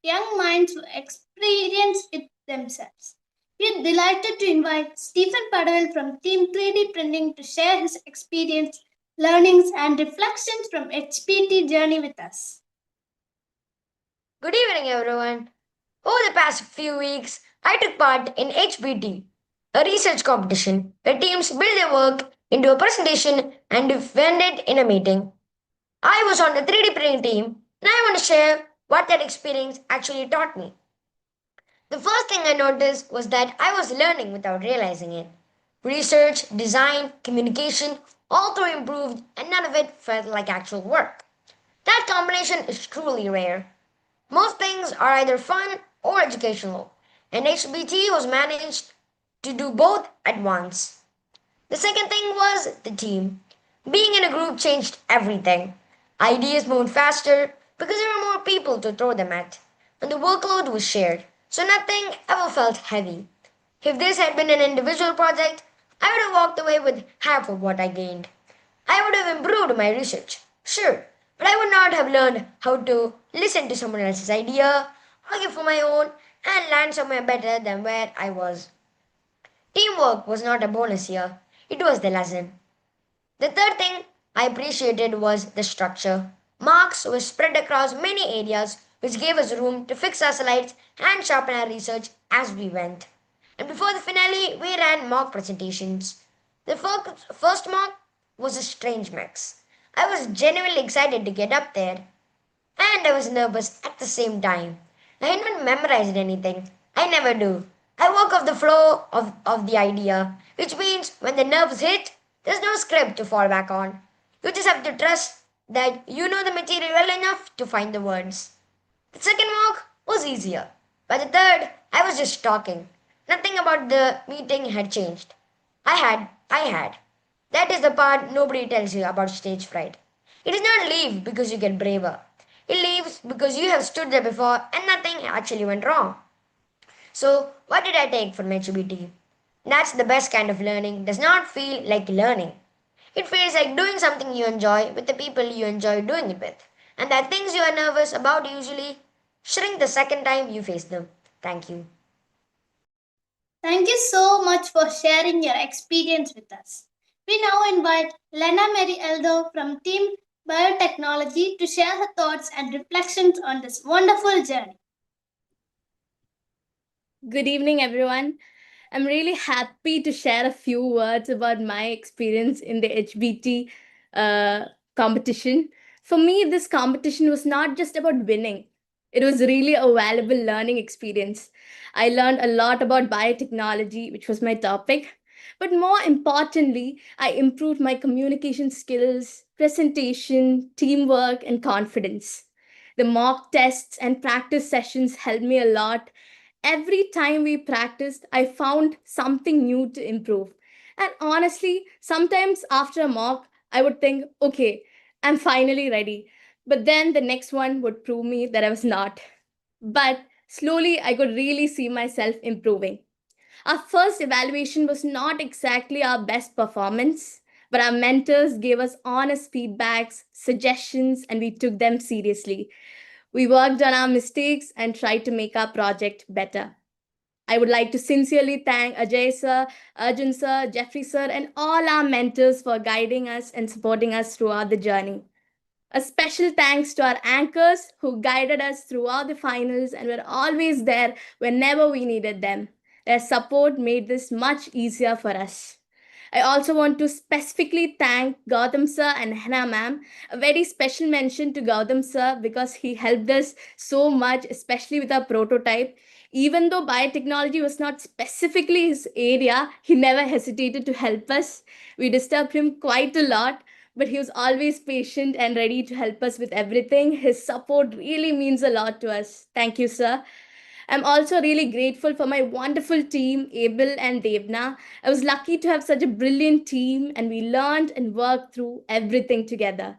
Speaker 6: young minds who experienced it themselves. We are delighted to invite Stephen Padwell from Team 3D Printing to share his experience, learnings, and reflections from HPT journey with us.
Speaker 22: Good evening, everyone. Over the past few weeks, I took part in HBT, a research competition where teams build their work into a presentation and defend it in a meeting. I was on the 3D printing team, and I want to share what that experience actually taught me. The first thing I noticed was that I was learning without realizing it. Research, design, communication, all three improved, and none of it felt like actual work. That combination is truly rare. Most things are either fun or educational, and HBT was managed to do both at once. The second thing was the team. Being in a group changed everything. Ideas moved faster because there were more people to throw them at, and the workload was shared, so nothing ever felt heavy. If this had been an individual project, I would have walked away with half of what I gained. I would have improved my research, sure, but I would not have learned how to listen to someone else's idea, argue for my own, and land somewhere better than where I was. Teamwork was not a bonus here, it was the lesson. The third thing I appreciated was the structure. Marks were spread across many areas, which gave us room to fix our slides and sharpen our research as we went. And before the finale, we ran mock presentations. The first mock was a strange mix. I was genuinely excited to get up there, and I was nervous at the same time. I had not memorized anything. I never do. I work off the flow of the idea, which means when the nerves hit, there's no script to fall back on. You just have to trust that you know the material well enough to find the words. The second walk was easier. By the third, I was just talking. Nothing about the meeting had changed. I had. That is the part nobody tells you about stage fright. It does not leave because you get braver. It leaves because you have stood there before and nothing actually went wrong. So, what did I take from HBT? That's the best kind of learning. Does not feel like learning. It feels like doing something you enjoy with the people you enjoy doing it with. And that things you are nervous about usually shrink the second time you face them. Thank you.
Speaker 6: Thank you so much for sharing your experience with us. We now invite Lena Mary Eldo from Team Biotechnology to share her thoughts and reflections on this wonderful journey.
Speaker 9: Good evening, everyone. I'm really happy to share a few words about my experience in the HBT competition. For me, this competition was not just about winning, it was really a valuable learning experience. I learned a lot about biotechnology, which was my topic. But more importantly, I improved my communication skills, presentation, teamwork, and confidence. The mock tests and practice sessions helped me a lot. Every time we practiced, I found something new to improve. And honestly, sometimes after a mock, I would think, okay, I'm finally ready. But then the next one would prove me that I was not. But slowly, I could really see myself improving. Our first evaluation was not exactly our best performance, but our mentors gave us honest feedbacks, suggestions, and we took them seriously. We worked on our mistakes and tried to make our project better. I would like to sincerely thank Ajay sir, Arjun sir, Jeffrey sir, and all our mentors for guiding us and supporting us throughout the journey. A special thanks to our anchors who guided us throughout the finals and were always there whenever we needed them. Their support made this much easier for us. I also want to specifically thank Gautam sir and Hannah ma'am. A very special mention to Gautam sir because he helped us so much, especially with our prototype. Even though biotechnology was not specifically his area, he never hesitated to help us. We disturbed him quite a lot, but he was always patient and ready to help us with everything. His support really means a lot to us. Thank you, sir. I'm also really grateful for my wonderful team, Abel and Devna. I was lucky to have such a brilliant team, and we learned and worked through everything together.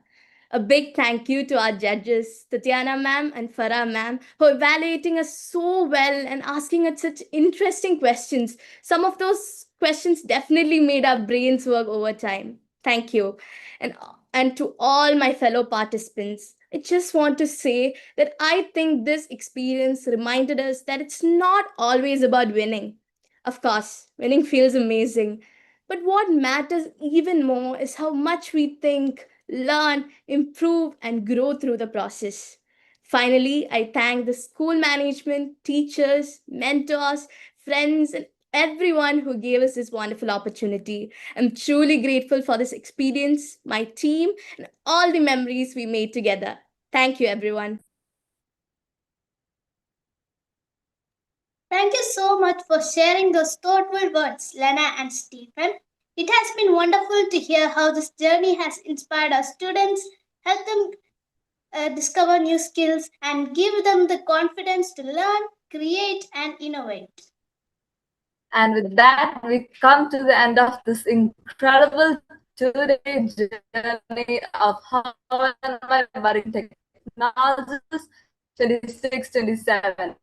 Speaker 9: A big thank you to our judges, Tatiana ma'am and Farah ma'am, for evaluating us so well and asking us such interesting questions. Some of those questions definitely made our brains work over time. Thank you. And, and to all my fellow participants, I just want to say that I think this experience reminded us that it's not always about winning. Of course, winning feels amazing. But what matters even more is how much we think, learn, improve, and grow through the process. Finally, I thank the school management, teachers, mentors, friends, and everyone who gave us this wonderful opportunity. I'm truly grateful for this experience, my team, and all the memories we made together. Thank you, everyone.
Speaker 6: Thank you so much for sharing those thoughtful words, Lena and Stephen. It has been wonderful to hear how this journey has inspired our students, helped them discover new skills, and give them the confidence to learn, create, and innovate.
Speaker 1: And with that, we come to the end of this incredible two-day journey of how and why budding technologists 26-27.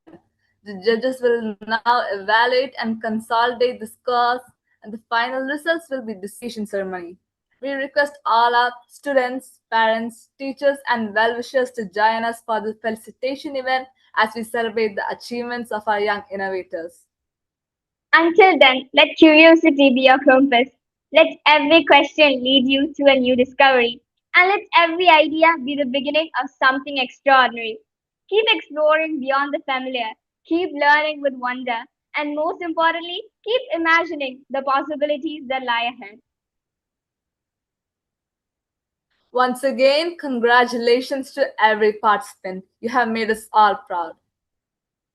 Speaker 1: The judges will now evaluate and consolidate the scores, and the final results will be decision ceremony. We request all our students, parents, teachers, and well-wishers to join us for the felicitation event as we celebrate the achievements of our young innovators.
Speaker 3: Until then, let curiosity be your compass. Let every question lead you to a new discovery. And let every idea be the beginning of something extraordinary. Keep exploring beyond the familiar. Keep learning with wonder. And most importantly, keep imagining the possibilities that lie ahead.
Speaker 1: Once again, congratulations to every participant. You have made us all proud.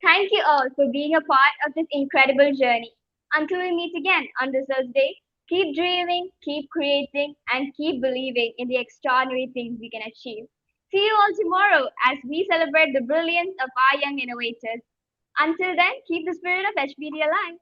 Speaker 3: Thank you all for being a part of this incredible journey. Until we meet again on Research Day, keep dreaming, keep creating, and keep believing in the extraordinary things we can achieve. See you all tomorrow as we celebrate the brilliance of our young innovators. Until then, keep the spirit of HBD alive.